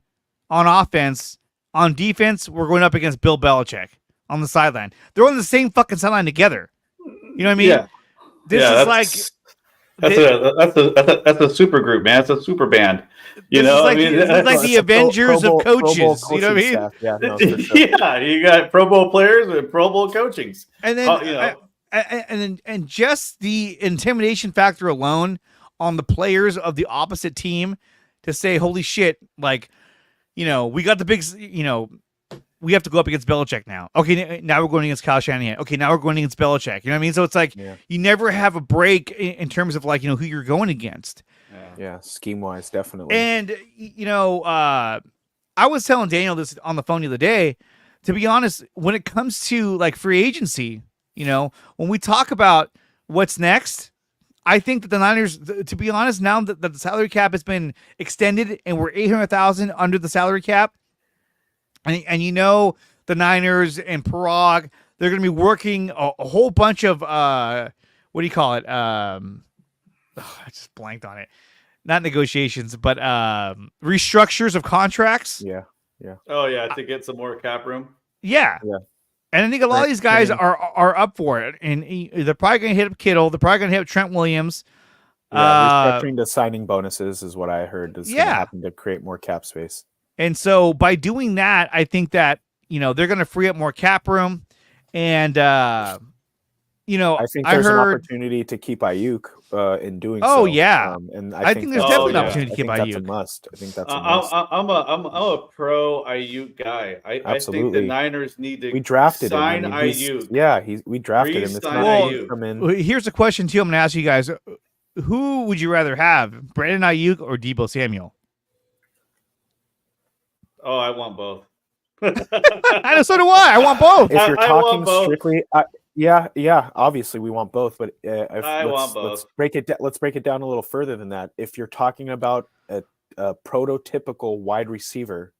on offense. On defense, we're going up against Bill Belichick on the sideline. They're on the same fucking sideline together. You know what I mean?
Yeah.
This is like...
That's a super group, man. It's a super band.
This is like the Avengers of coaches. You know what I mean?
Staff. Yeah, no, for sure.
Yeah, you got Pro Bowl players and Pro Bowl coachings.
And then and just the intimidation factor alone on the players of the opposite team to say, holy shit, like, we got the big, we have to go up against Belichick now. Okay, now we're going against Kyle Shanahan. Okay, now we're going against Belichick. You know what I mean? So it's like you never have a break in terms of like, who you're going against.
Yeah, scheme-wise, definitely.
And, I was telling Daniel this on the phone the other day. To be honest, when it comes to like free agency, when we talk about what's next, I think that the Niners, to be honest, now that the salary cap has been extended and we're $800,000 under the salary cap, and the Niners and Parag, they're going to be working a whole bunch of what do you call it? I just blanked on it. Not negotiations, but restructures of contracts.
Yeah.
Oh yeah, to get some more cap room.
Yeah. And I think a lot of these guys are up for it, and they're probably going to hit up Kittle. They're probably going to hit up Trent Williams.
Restructuring the signing bonuses is what I heard is going to happen to create more cap space.
And so by doing that, I think that, they're going to free up more cap room. And, I
think there's an opportunity to keep Ayuk in doing so.
Oh, yeah.
And
I think there's definitely an opportunity to keep Ayuk.
That's a must. I think that's a must.
I'm a pro Ayuk guy. I think the Niners need to sign Ayuk.
Yeah, we drafted him. It's not come in.
Here's a question, too. I'm going to ask you guys. Who would you rather have, Brandon Ayuk or Deebo Samuel?
Oh, I want both.
I know, so do I. I want both.
If you're talking strictly, obviously we want both. But
want both.
Let's break it down a little further than that. If you're talking about a prototypical wide receiver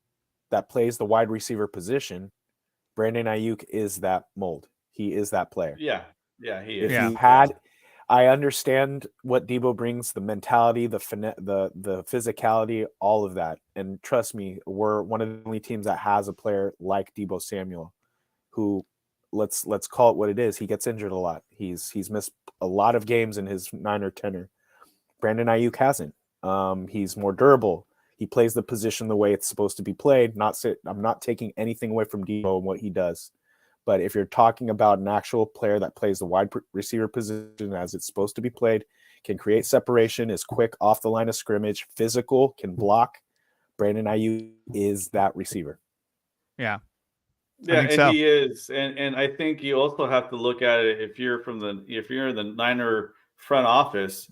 that plays the wide receiver position, Brandon Ayuk is that mold. He is that player.
Yeah, he is.
If you had. I understand what Deebo brings, the mentality, the physicality, all of that. And trust me, we're one of the only teams that has a player like Deebo Samuel, who let's call it what it is. He gets injured a lot. He's missed a lot of games in his Niner tenure. Brandon Ayuk hasn't. He's more durable. He plays the position the way it's supposed to be played. I'm not taking anything away from Deebo and what he does. But if you're talking about an actual player that plays the wide receiver position as it's supposed to be played, can create separation, is quick off the line of scrimmage, physical, can block, Brandon Ayuk is that receiver.
Yeah.
Yeah, and he is. And I think you also have to look at it if you're in the Niner front office.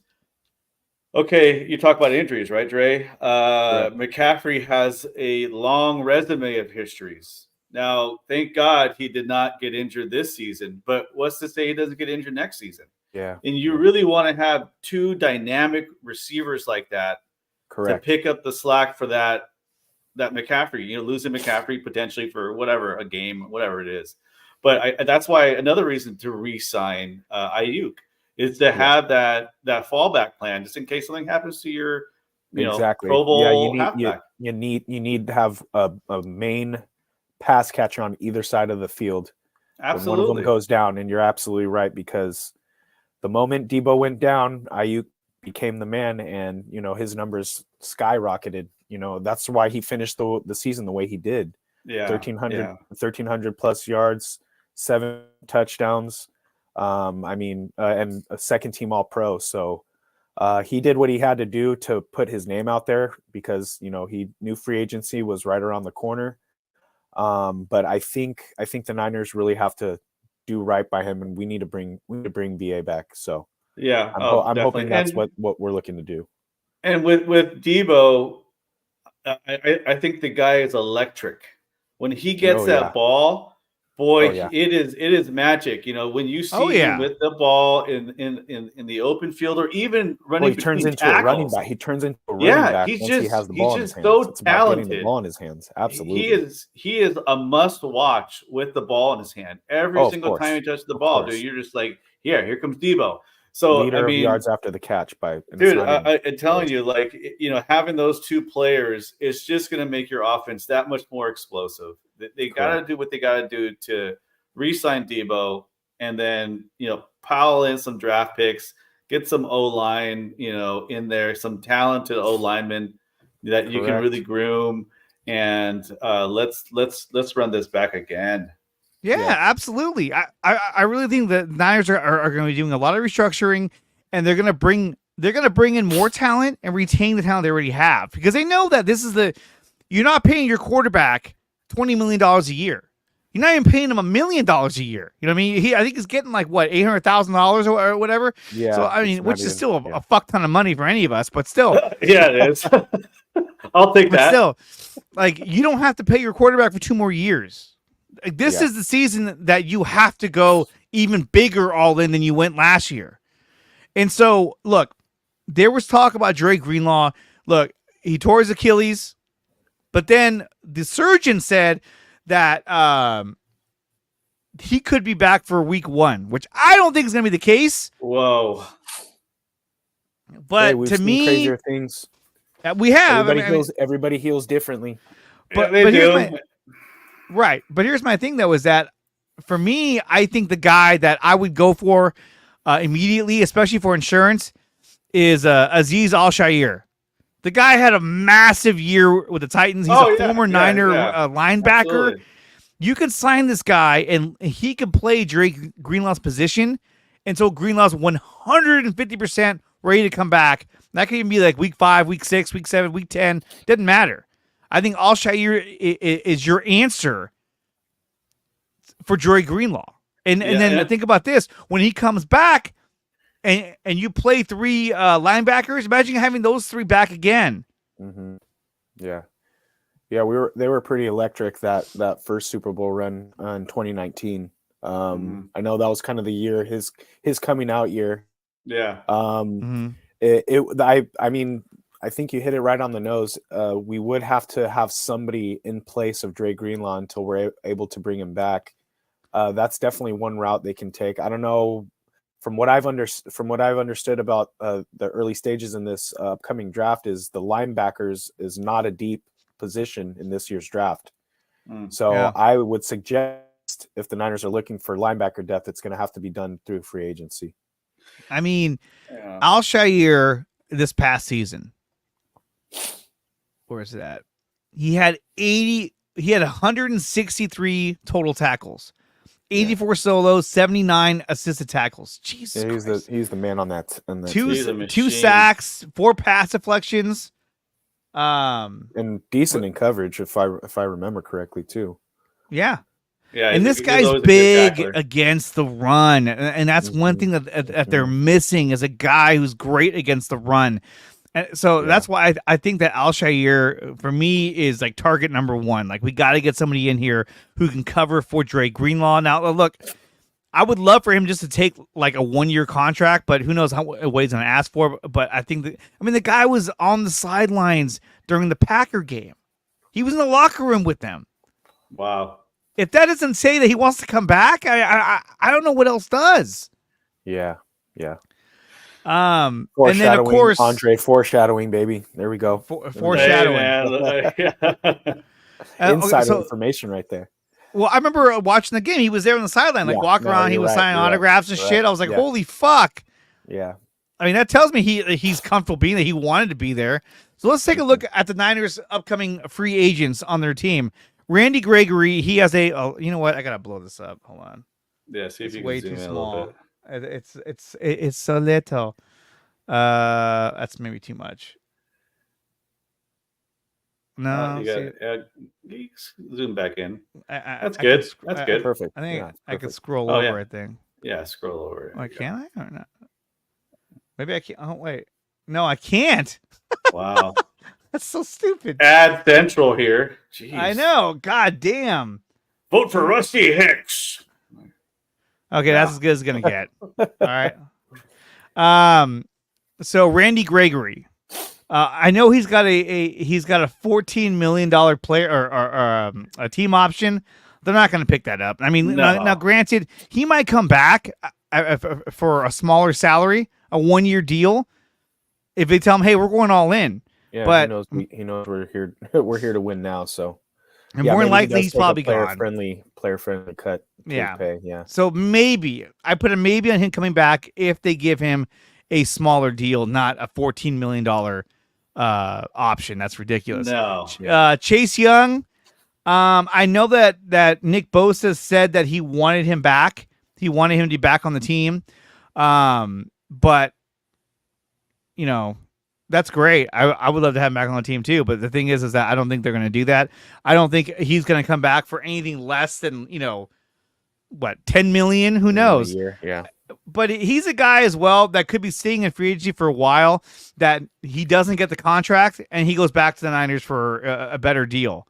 Okay, you talk about injuries, right, Dre? McCaffrey has a long resume of histories. Now, thank God he did not get injured this season, but what's to say he doesn't get injured next season?
Yeah.
And you really want to have two dynamic receivers like that to pick up the slack for that McCaffrey, losing McCaffrey potentially for whatever, a game, whatever it is. But that's why another reason to re-sign Ayuk is to have that fallback plan just in case something happens to your Pro Bowl halfback.
You need to have a main pass catcher on either side of the field.
Absolutely.
When one of them goes down, and you're absolutely right, because the moment Deebo went down, Ayuk became the man, and his numbers skyrocketed that's why he finished the season the way he did.
Yeah,
1,300 plus yards, 7 touchdowns. And a second team All Pro. So he did what he had to do to put his name out there because he knew free agency was right around the corner. But I think the Niners really have to do right by him, and we need to bring BA back. So
yeah,
I'm hoping that's what we're looking to do.
And with Debo, I think the guy is electric. When he gets that ball, boy, it is magic. When you see him with the ball in the open field, or even running,
he turns into a running back. He turns into a running back once he has the ball in his hands.
So
it's
talented.
about getting the ball in his hands. Absolutely,
he is a must watch with the ball in his hand every single time he touches the ball. Dude, you're just like, here comes Debo. So
leader of yards after the catch I'm
telling you, having those two players is just going to make your offense that much more explosive. They got to do what they got to do to re-sign Debo, and then pile in some draft picks, get some O-line, in there, some talented O-linemen that you can really groom, and let's run this back again.
Yeah, absolutely. I really think the Niners are going to be doing a lot of restructuring, and they're going to bring in more talent and retain the talent they already have, because they know that you're not paying your quarterback $20 million a year. You're not even paying him $1 million a year. You know what I mean? I think he's getting like what, $800,000 or whatever.
Yeah.
So I mean, which is still a fuck ton of money for any of us, but still.
Yeah, it is. I'll take that.
Still, you don't have to pay your quarterback for 2 more years. This is the season that you have to go even bigger all in than you went last year. And so, look, there was talk about Dre Greenlaw. Look, he tore his Achilles, but then the surgeon said that he could be back for week 1, which I don't think is going to be the case.
Whoa.
But
we've
to
seen
me,
crazier things.
We have.
Everybody heals differently.
But they do.
Right. But here's my thing, though, is that for me, I think the guy that I would go for immediately, especially for insurance, is Azeez Al-Shaair. The guy had a massive year with the Titans. He's a former Niner linebacker.
Absolutely.
You can sign this guy, and he can play Drake Greenlaw's position until Greenlaw's 150% ready to come back. That could even be like week 5, week 6, week 7, week 10. Doesn't matter. I think Al-Shaair is your answer for Dre Greenlaw. And then think about this. When he comes back and you play 3 linebackers, imagine having those 3 back again.
Mm-hmm. Yeah. Yeah, they were pretty electric that first Super Bowl run in 2019. I know that was kind of the year, his coming out year.
Yeah.
I think you hit it right on the nose. We would have to have somebody in place of Dre Greenlaw until we're able to bring him back. That's definitely one route they can take. I don't know, from what I've understood about the early stages in this upcoming draft, is the linebackers is not a deep position in this year's draft. I would suggest, if the Niners are looking for linebacker depth, it's going to have to be done through free agency.
I mean, Al-Shaair this past season, where is it at? He had 163 total tackles, 84 solos, 79 assisted tackles. Jesus Christ.
He's the man on that.
Two sacks, 4 pass deflections.
And decent in coverage, if I remember correctly, too.
Yeah.
Yeah,
and this guy's big against the run, and that's one thing that they're missing, is a guy who's great against the run. And so that's why I think that Al-Shaair, for me, is like target number 1. Like, we got to get somebody in here who can cover for Dre Greenlaw. Now, look, I would love for him just to take like a 1-year contract, but who knows what he's going to ask for. But I think the guy was on the sidelines during the Packer game. He was in the locker room with them.
Wow.
If that doesn't say that he wants to come back, I don't know what else does.
Yeah.
And then of course,
Andre, foreshadowing, baby. There we go.
Foreshadowing.
Insider information right there.
Well, I remember watching the game. He was there on the sideline, walking around. He was signing autographs and shit. I was like, holy fuck.
Yeah.
I mean, that tells me he's comfortable being there. He wanted to be there. So let's take a look at the Niners' upcoming free agents on their team. Randy Gregory, he has you know what? I gotta blow this up. Hold on.
Yeah, see if
It's
you
way
can zoom
too
in
small.
a little bit.
It's so little. That's maybe too much. No,
You zoom back in. That's
I
good.
can
That's good.
Perfect.
I think
Yeah,
I can
perfect.
scroll
Oh,
over.
yeah.
I think.
Yeah, scroll over.
Oh, can I? Or not? Maybe I can't. Oh wait, no, I can't.
Wow.
That's so stupid.
Ad Central here. Jeez.
I know. God damn.
Vote for Rusty Hicks.
Okay,
Yeah.
that's as good as it's gonna get. All right. So Randy Gregory, I know he's got he's got a $14 million player or a team option. They're not going to pick that up. I mean,
No.
now granted, he might come back for a smaller salary, a 1-year deal, if they tell him, "Hey, we're going all in."
Yeah,
But
he knows we're here. We're here to win now. So,
and
yeah,
more than
maybe he
likely,
does
he's
take a
probably gone.
player friendly cut. To
Yeah.
his pay. Yeah.
So maybe I put a maybe on him coming back if they give him a smaller deal, not a $14 million option. That's ridiculous.
No.
Chase Young. I know that Nick Bosa said that he wanted him back. He wanted him to be back on the team. But you know, that's great. I would love to have him back on the team too. But the thing is that I don't think they're going to do that. I don't think he's going to come back for anything less than, what, 10 million? Who knows?
A year. Yeah.
But he's a guy as well that could be staying in free agency for a while, that he doesn't get the contract and he goes back to the Niners for a better deal.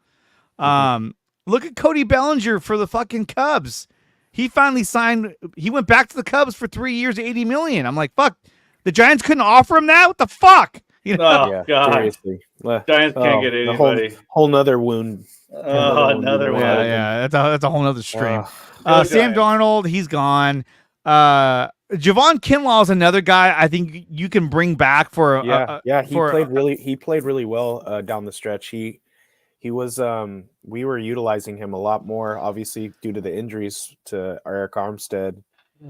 Look at Cody Bellinger for the fucking Cubs. He finally signed. He went back to the Cubs for 3 years, $80 million. I'm like, fuck. The Giants couldn't offer him that. What the fuck?
Oh,
Yeah,
God.
seriously.
Giants can't get anybody.
Whole nother wound.
Another one.
Yeah. That's a whole nother stream.
Go
Sam
Giants.
Darnold, he's gone. Javon Kinlaw is another guy I think you can bring back for.
He played really well down the stretch. He was we were utilizing him a lot more, obviously due to the injuries to Eric Armstead.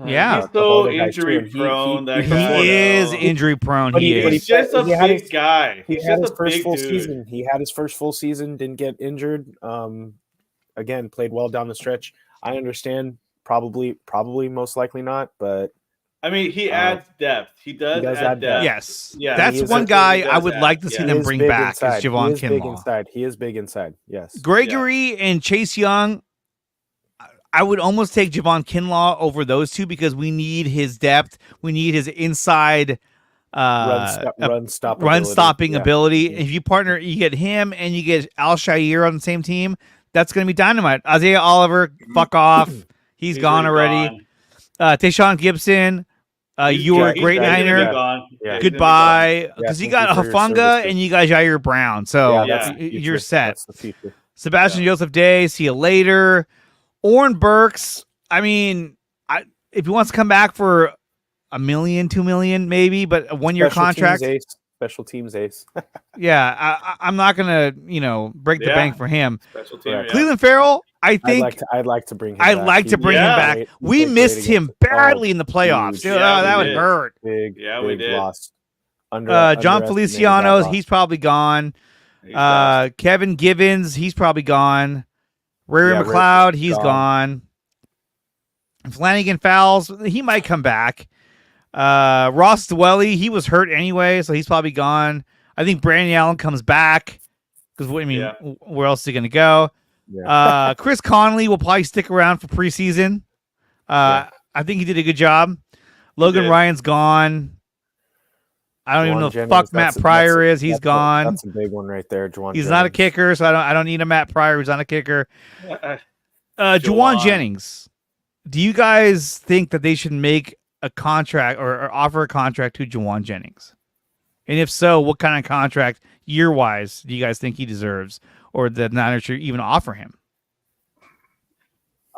Yeah,
he's so injury prone.
He is injury prone.
He's just a big guy.
He had his first full season. He had his first full season. Didn't get injured. Again, played well down the stretch. I understand. Probably, most likely not. But
I mean, he adds depth. He does add depth.
Yes.
Yeah.
That's one guy I would like to see them bring back. Is Javon Kinlaw.
He is big inside. Yes.
Gregory and Chase Young. I would almost take Javon Kinlaw over those two because we need his depth. We need his inside run stopping ability. If you partner, you get him and you get Al-Shaair on the same team, that's going to be dynamite. Isaiah Oliver, fuck off. He's gone already. Tayshaun Gibson, you were a great Niner. Goodbye. Because you got Hufanga and you got Jair Brown. So you're set. Sebastian Joseph Day, see you later. Oren Burks, I mean, if he wants to come back for $1 million, $2 million, maybe, but a 1-year contract.
Special teams ace.
Yeah, I'm not gonna, break the bank for him.
Special team,
Cleveland Farrell, I think
I'd like to bring him.
I'd like to bring him back. We missed him badly in the playoffs. That would hurt.
We did. Loss.
John Feliciano, he's probably gone. Kevin Givens, he's probably gone. Ray McLeod, he's gone. Flanagan Fowles, he might come back. Ross Dwelly, he was hurt anyway, so he's probably gone. I think Brandon Allen comes back because where else is he going to go? Yeah. Chris Conley will probably stick around for preseason. I think he did a good job. Logan Ryan's gone. I don't even know who the fuck Matt Pryor is. He's gone.
That's a big one right there.
He's not a kicker, so I don't need a Matt Pryor who's not a kicker. Juwan Jennings. Do you guys think that they should make a contract or offer a contract to Juwan Jennings? And if so, what kind of contract year-wise do you guys think he deserves, or the Niners should even offer him?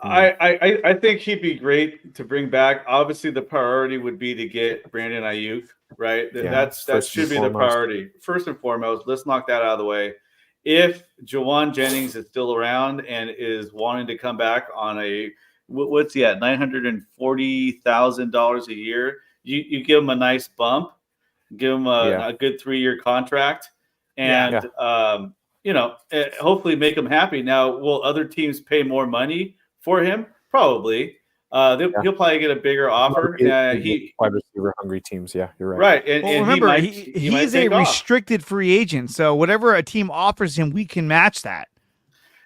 I think he'd be great to bring back. Obviously, the priority would be to get Brandon Ayuk, right? That should be the priority. First and foremost, let's knock that out of the way. If Juwan Jennings is still around and is wanting to come back on what's he at, $940,000 a year, you give him a nice bump, give him a good 3-year contract, and hopefully make him happy. Now, will other teams pay more money for him? Probably. He'll probably get a bigger offer.
Wide receiver hungry teams. Yeah, you're right.
Right, and
remember,
he might
he's a
take off.
restricted free agent, so whatever a team offers him, we can match that.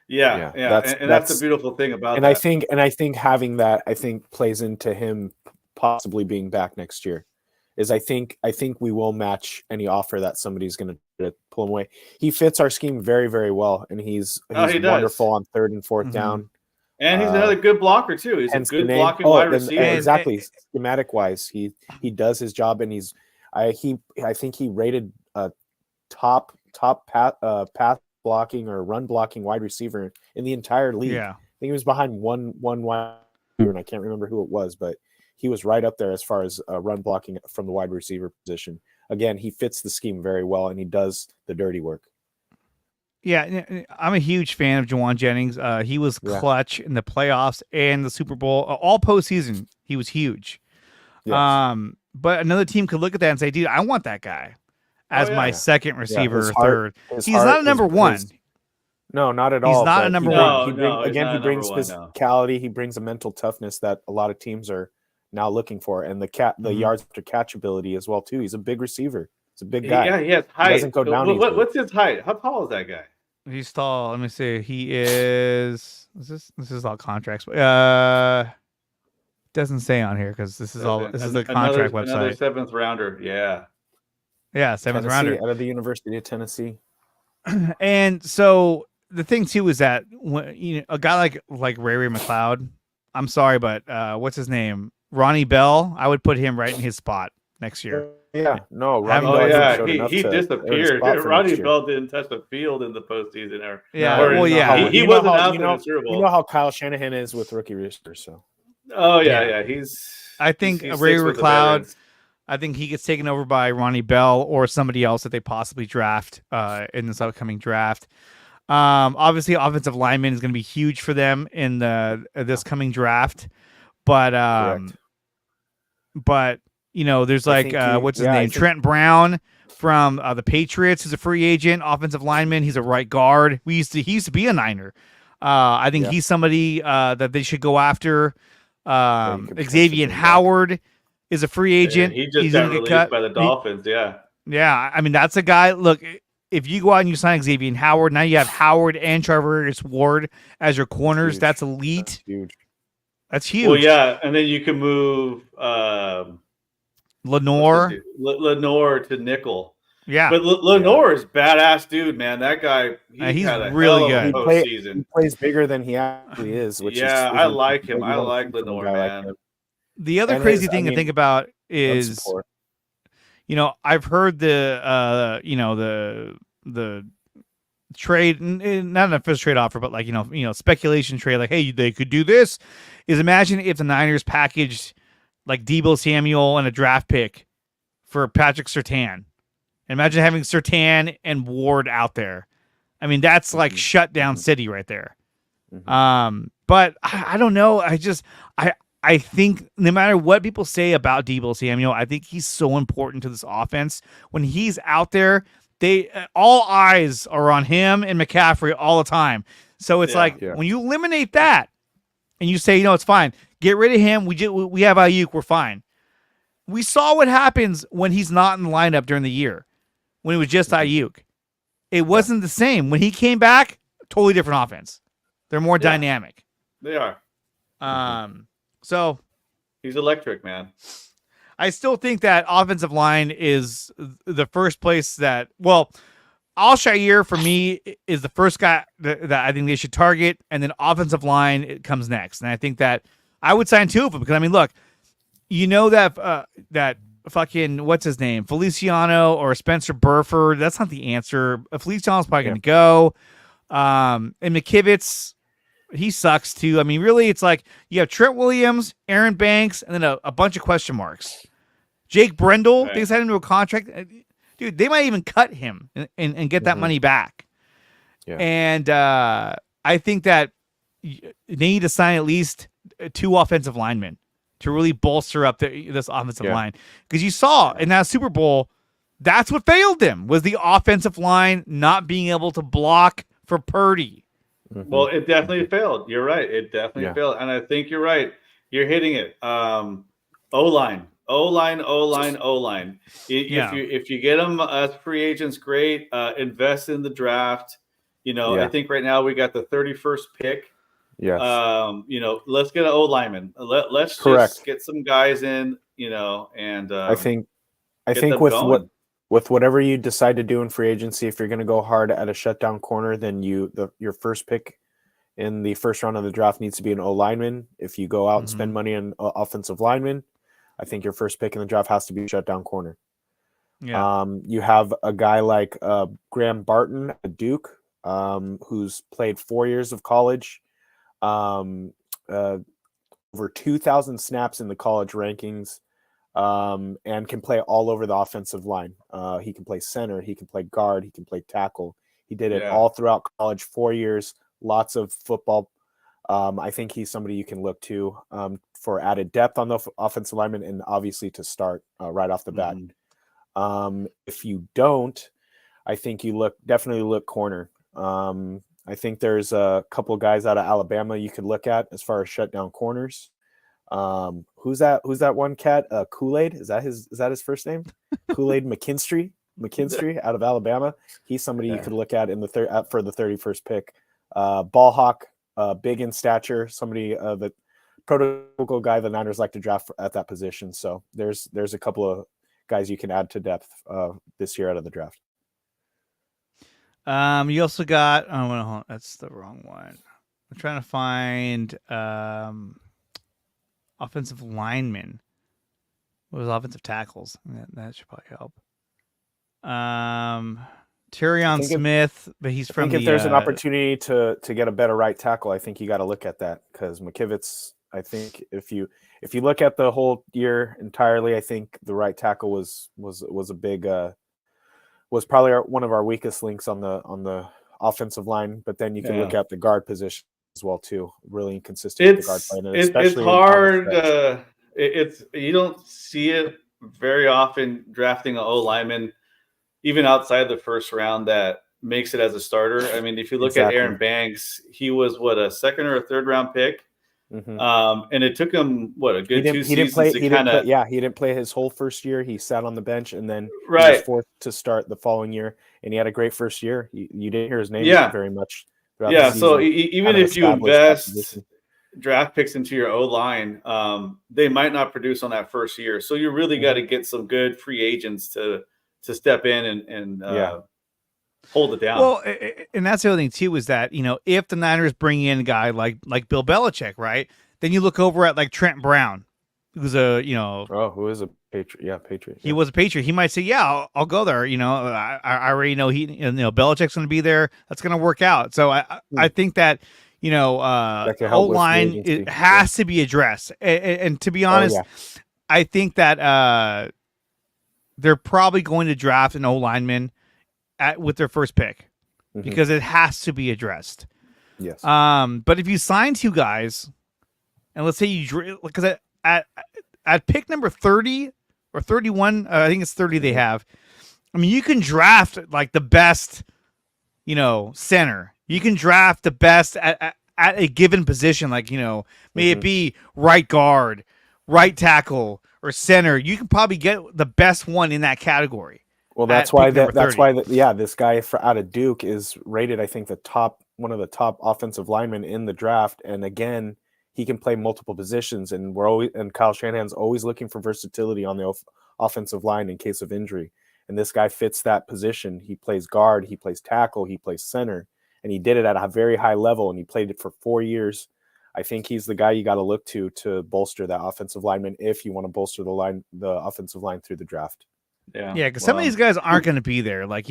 Yeah. That's the beautiful thing about that.
I think having that plays into him possibly being back next year. I think we will match any offer that somebody's going to pull him away. He fits our scheme very, very well, and he's wonderful on third and fourth down.
And he's another good blocker too. He's a good blocking wide receiver.
Exactly, schematic wise, he does his job, and I think he rated a top path blocking or run blocking wide receiver in the entire league.
Yeah,
I think he was behind one wide receiver, and I can't remember who it was, but he was right up there as far as run blocking from the wide receiver position. Again, he fits the scheme very well, and he does the dirty work.
Yeah, I'm a huge fan of Juwan Jennings. He was clutch in the playoffs and the Super Bowl. All postseason, he was huge. Yes. But another team could look at that and say, dude, I want that guy as my second receiver or third. He's not a number one.
No, not at all.
He's not a number one.
He brings physicality. He brings a mental toughness that a lot of teams are now looking for, and the yards after catch ability as well too. He's a big receiver. He's a big guy.
Yeah, he has height.
He doesn't go down.
What's his height? How tall is that guy?
He's tall. Let me see. He is. This is all contracts. Doesn't say on here because this is the contract website.
Another seventh rounder.
Yeah, seventh rounder
out of the University of Tennessee.
And so the thing too is that when a guy like Ray McLeod, I'm sorry, but what's his name? Ronnie Bell. I would put him right in his spot next year.
Yeah, no.
He disappeared. Ronnie Bell didn't touch the field in the postseason. He wasn't out in the Super Bowl.
You know how Kyle Shanahan is with rookie receivers. So.
I think Ray McLeod. I think he gets taken over by Ronnie Bell or somebody else that they possibly draft in this upcoming draft. Obviously, offensive lineman is going to be huge for them in this coming draft, but there's what's his name? Trent Brown from the Patriots, who's a free agent, offensive lineman. He's a right guard. He used to be a Niner. I think he's somebody that they should go after. Xavier Howard is a free agent.
He just got released by the Dolphins.
Yeah. I mean, that's a guy. Look, if you go out and you sign Xavier Howard, now you have Howard and Charvarius Ward as your corners. That's elite. That's huge.
Well, yeah, and then you can move
Lenore
to nickel.
Yeah,
but Lenore is badass, dude. Man, that guy. He's
really good.
He plays bigger than he actually is. Which
I like him. I like Lenore, man.
Like
the other crazy thing to think about is, I've heard the trade, not an official trade offer, but speculation trade. Like, hey, they could do this. Is imagine if the Niners packaged like Deebo Samuel and a draft pick for Patrick Surtain. Imagine having Surtain and Ward out there. I mean, that's like shut down city right there. But I don't know. I think no matter what people say about Deebo Samuel, I think he's so important to this offense. When he's out there, all eyes are on him and McCaffrey all the time. So it's when you eliminate that and you say, it's fine, get rid of him. We have Ayuk. We're fine. We saw what happens when he's not in the lineup during the year. When it was just Ayuk, it wasn't the same. When he came back, totally different offense. They're more dynamic.
They are.
So
he's electric, man.
I still think that offensive line is the first place that. Well, Al-Shaair for me is the first guy that I think they should target, and then offensive line comes next. And I think that I would sign two of them because look, that fucking what's his name, Feliciano or Spencer Burford. That's not the answer. Feliciano's probably going to go. And McKivitz, he sucks too. I mean, really, it's like you have Trent Williams, Aaron Banks, and then a bunch of question marks. Jake Brendel, they signed him to a contract. Dude, they might even cut him and get that money back. Yeah. And I think that they need to sign at least two offensive linemen to really bolster up this offensive line. Because you saw in that Super Bowl, That's what failed him, was the offensive line not being able to block for Purdy.
Well, it definitely failed. You're right. It definitely failed. And I think you're right. You're hitting it. O-line. If you get them as free agents, great. Invest in the draft. I think right now we got the 31st pick.
Yes.
Let's get an O-lineman. Let's just get some guys in, and
I think with whatever you decide to do in free agency, if you're going to go hard at a shutdown corner, then your first pick in the first round of the draft needs to be an O-lineman. If you go out and spend money on offensive lineman, I think your first pick in the draft has to be a shutdown corner.
Yeah.
You have a guy like Graham Barton at Duke, who's played 4 years of college, over 2,000 snaps in the college rankings, and can play all over the offensive line. He can play center, he can play guard, he can play tackle. He did it all throughout college, 4 years, lots of football. I think he's somebody you can look to for added depth on the offensive lineman, and obviously to start right off the bat. If you don't, I think you definitely look corner. I think there's a couple of guys out of Alabama you could look at as far as shutdown corners. Who's that one cat? Kool-Aid? Is that his first name? Kool-Aid McKinstry out of Alabama. He's somebody you could look at in the for the 31st pick. Ball hawk, big in stature, somebody the prototypical guy the Niners like to draft at that position. So there's a couple of guys you can add to depth this year out of the draft.
You also got that's the wrong one. I'm trying to find offensive linemen. What was offensive tackles? That should probably help. Tyrion Smith, but he's from.
I think if there's an opportunity to get a better right tackle, I think you got to look at that, because McKivitz. I think if you look at the whole year entirely, I think the right tackle was a big was probably one of our weakest links on the offensive line. But then you can look at the guard position as well too. Really inconsistent with the guard play.
It's hard. You don't see it very often drafting an O-lineman, even outside the first round, that makes it as a starter. I mean, if you look at Aaron Banks, he was a second or a third round pick. And it took him a good 2 seasons to kind of.
He didn't play his whole first year. He sat on the bench, and then he was forced to start the following year. And he had a great first year. You didn't hear his name very much.
Yeah, so even if you invest draft picks into your O-line, they might not produce on that first year. So you really got to get some good free agents to step in and hold it down.
Well, and that's the other thing too, is that, if the Niners bring in a guy like Bill Belichick, right? Then you look over at like Trent Brown, who's
who is a Patriot? Yeah, Patriot.
He was a Patriot. He might say, "Yeah, I'll go there." I already know Belichick's going to be there. That's going to work out. So I think that O-line it has to be addressed. And to be honest, I think that they're probably going to draft an O-lineman with their first pick, because it has to be addressed.
Yes.
But if you sign two guys, and let's say because at pick number 30 or 31, I think it's 30 they have. I mean, you can draft like the best, center. You can draft the best at a given position, like, may it be right guard, right tackle, or center. You can probably get the best one in that category.
Well, that's why this guy out of Duke is rated, I think, one of the top offensive linemen in the draft. And again, he can play multiple positions, and Kyle Shanahan's always looking for versatility on the offensive line in case of injury. And this guy fits that position. He plays guard, he plays tackle, he plays center, and he did it at a very high level, and he played it for 4 years. I think he's the guy you got to look to bolster that offensive lineman if you want to bolster the offensive line through the draft.
Yeah, because some of these guys aren't going to be there. Like,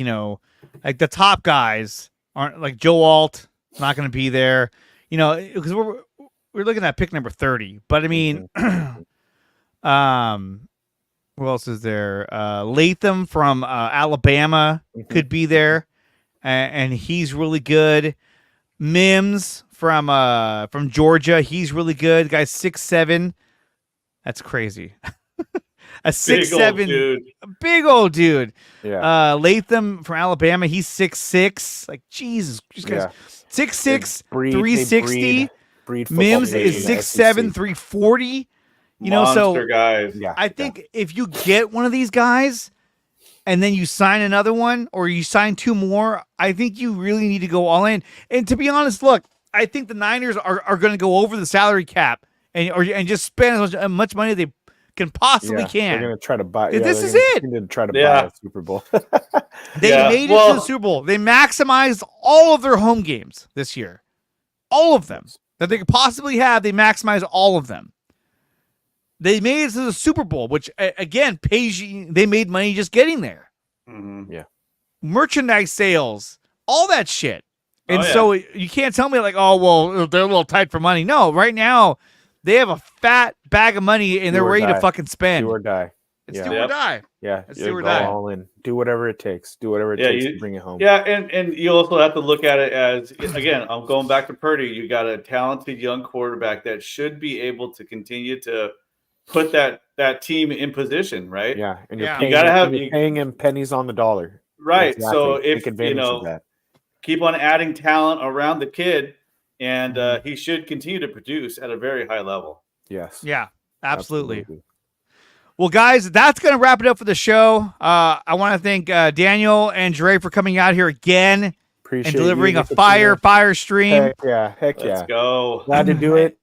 like the top guys aren't, like Joe Alt, not going to be there. Because we're looking at pick number 30. But I mean, who else is there? Latham from Alabama could be there, and he's really good. Mims from Georgia, he's really good. Guy's 6'7". That's crazy. a 6'7",
dude.
big old dude.
Yeah.
Latham from Alabama, he's 6'6". Like Jesus, these guys, 6'6", 360. Mims is 6'7", 340.
Monster guys.
Yeah,
I think if you get one of these guys and then you sign another one or you sign two more, I think you really need to go all in. And to be honest, look, I think the Niners are going to go over the salary cap and just spend as much money as they can possibly can.
They're going to try to buy.
This is it.
They're going to try to buy a Super Bowl.
They made it to the Super Bowl. They maximized all of their home games this year. All of them that they could possibly have. They maximized all of them. They made it to the Super Bowl, which again pays you. They made money just getting there.
Mm-hmm.
Yeah,
merchandise sales, all that shit. And so you can't tell me like, oh well, they're a little tight for money. No, right now they have a fat bag of money and they're ready to fucking spend.
Do or die.
It's do or die.
Yeah,
it's do or die.
All in. Do whatever it takes. Do whatever it takes to bring it home.
Yeah, and you also have to look at it as, again, I'm going back to Purdy. You got a talented young quarterback that should be able to continue to put that team in position, right?
Yeah, and
you gotta have
paying him pennies on the dollar,
right? Exactly. So if
of that.
Keep on adding talent around the kid, and he should continue to produce at a very high level.
Yes.
Yeah, absolutely. Well, guys, that's going to wrap it up for the show. I want to thank Daniel and DreArea for coming out here again and delivering a fire stream.
Heck yeah.
Let's go.
Glad to do it.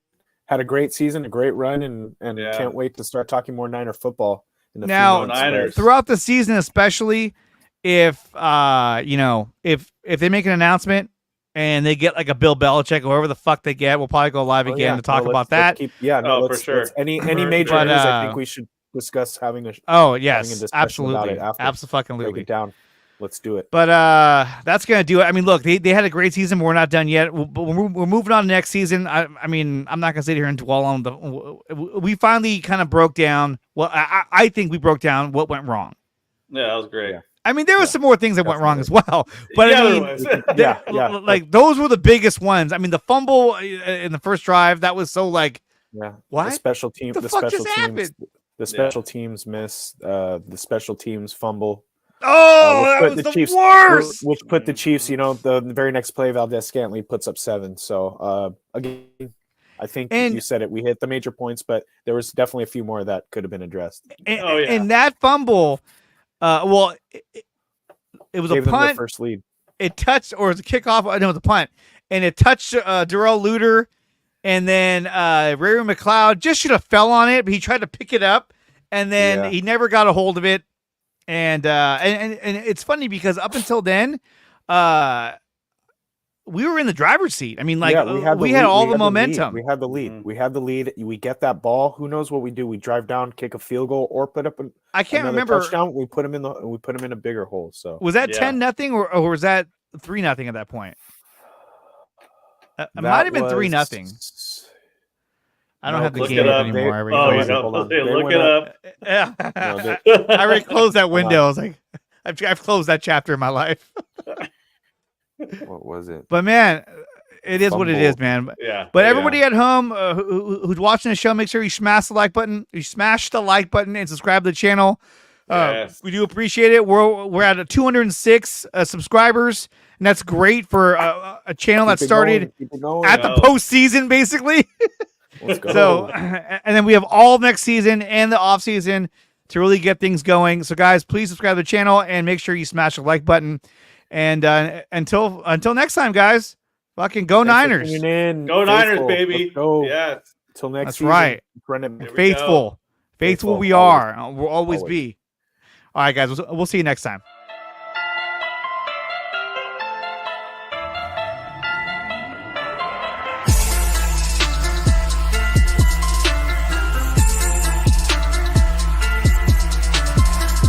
Had a great season, a great run, and can't wait to start talking more Niner football in the
now,
Niners.
Throughout the season, especially if they make an announcement and they get like a Bill Belichick or whoever the fuck they get, we'll probably go live again to talk about that.
For sure.
Any major news, I think we should discuss having a
absolutely, absolutely,
break it down. Let's do it.
But that's gonna do it. I mean, look, they had a great season, but we're not done yet. But we're moving on to next season. I mean, I'm not gonna sit here and dwell on we finally kind of broke down. Well, I think we broke down what went wrong.
Yeah, that was great. Yeah.
I mean, there was some more things that went wrong as well. But like those were the biggest ones. I mean, the fumble in the first drive, that was so like, what?
The special team,
the fuck just happened?
The special teams miss, the special teams fumble.
Oh, that was the
Chiefs,
worst.
Which put the Chiefs, the very next play, Valdez-Scantling puts up 7. So again, I think you said it. We hit the major points, but there was definitely a few more that could have been addressed.
And that fumble, it was a punt.
The first lead.
It touched, or it was a kickoff. I know it was a punt, and it touched Darrell Luter, and then Ray McLeod just should have fell on it, but he tried to pick it up, and then he never got a hold of it. And it's funny because up until then, we were in the driver's seat. I mean, like we had all the momentum.
We had the lead. We had the lead. We get that ball. Who knows what we do? We drive down, kick a field goal, or put up
I can't remember
touchdown. We put him in a bigger hole. So
was that 10-0 or was that 3-0 at that point? It might have been 3-0. I don't have the game anymore.
Look it up.
Yeah. I already closed that window. I was like, I've closed that chapter in my life.
What was it?
But man, it is what it is, man.
Yeah.
But everybody at home who's watching the show, make sure you smash the like button. You smash the like button and subscribe to the channel. We do appreciate it. We're at 206 subscribers, and that's great for a channel that started at the postseason, basically.
Let's go.
So, and then we have all next season and the off season to really get things going. So, guys, please subscribe to the channel and make sure you smash the like button. And until next time, guys, fucking go Niners!
Go Niners, baby!
Go.
Yes.
Till next.
That's
season.
right. Faithful we are. We'll always be. All right, guys. We'll see you next time.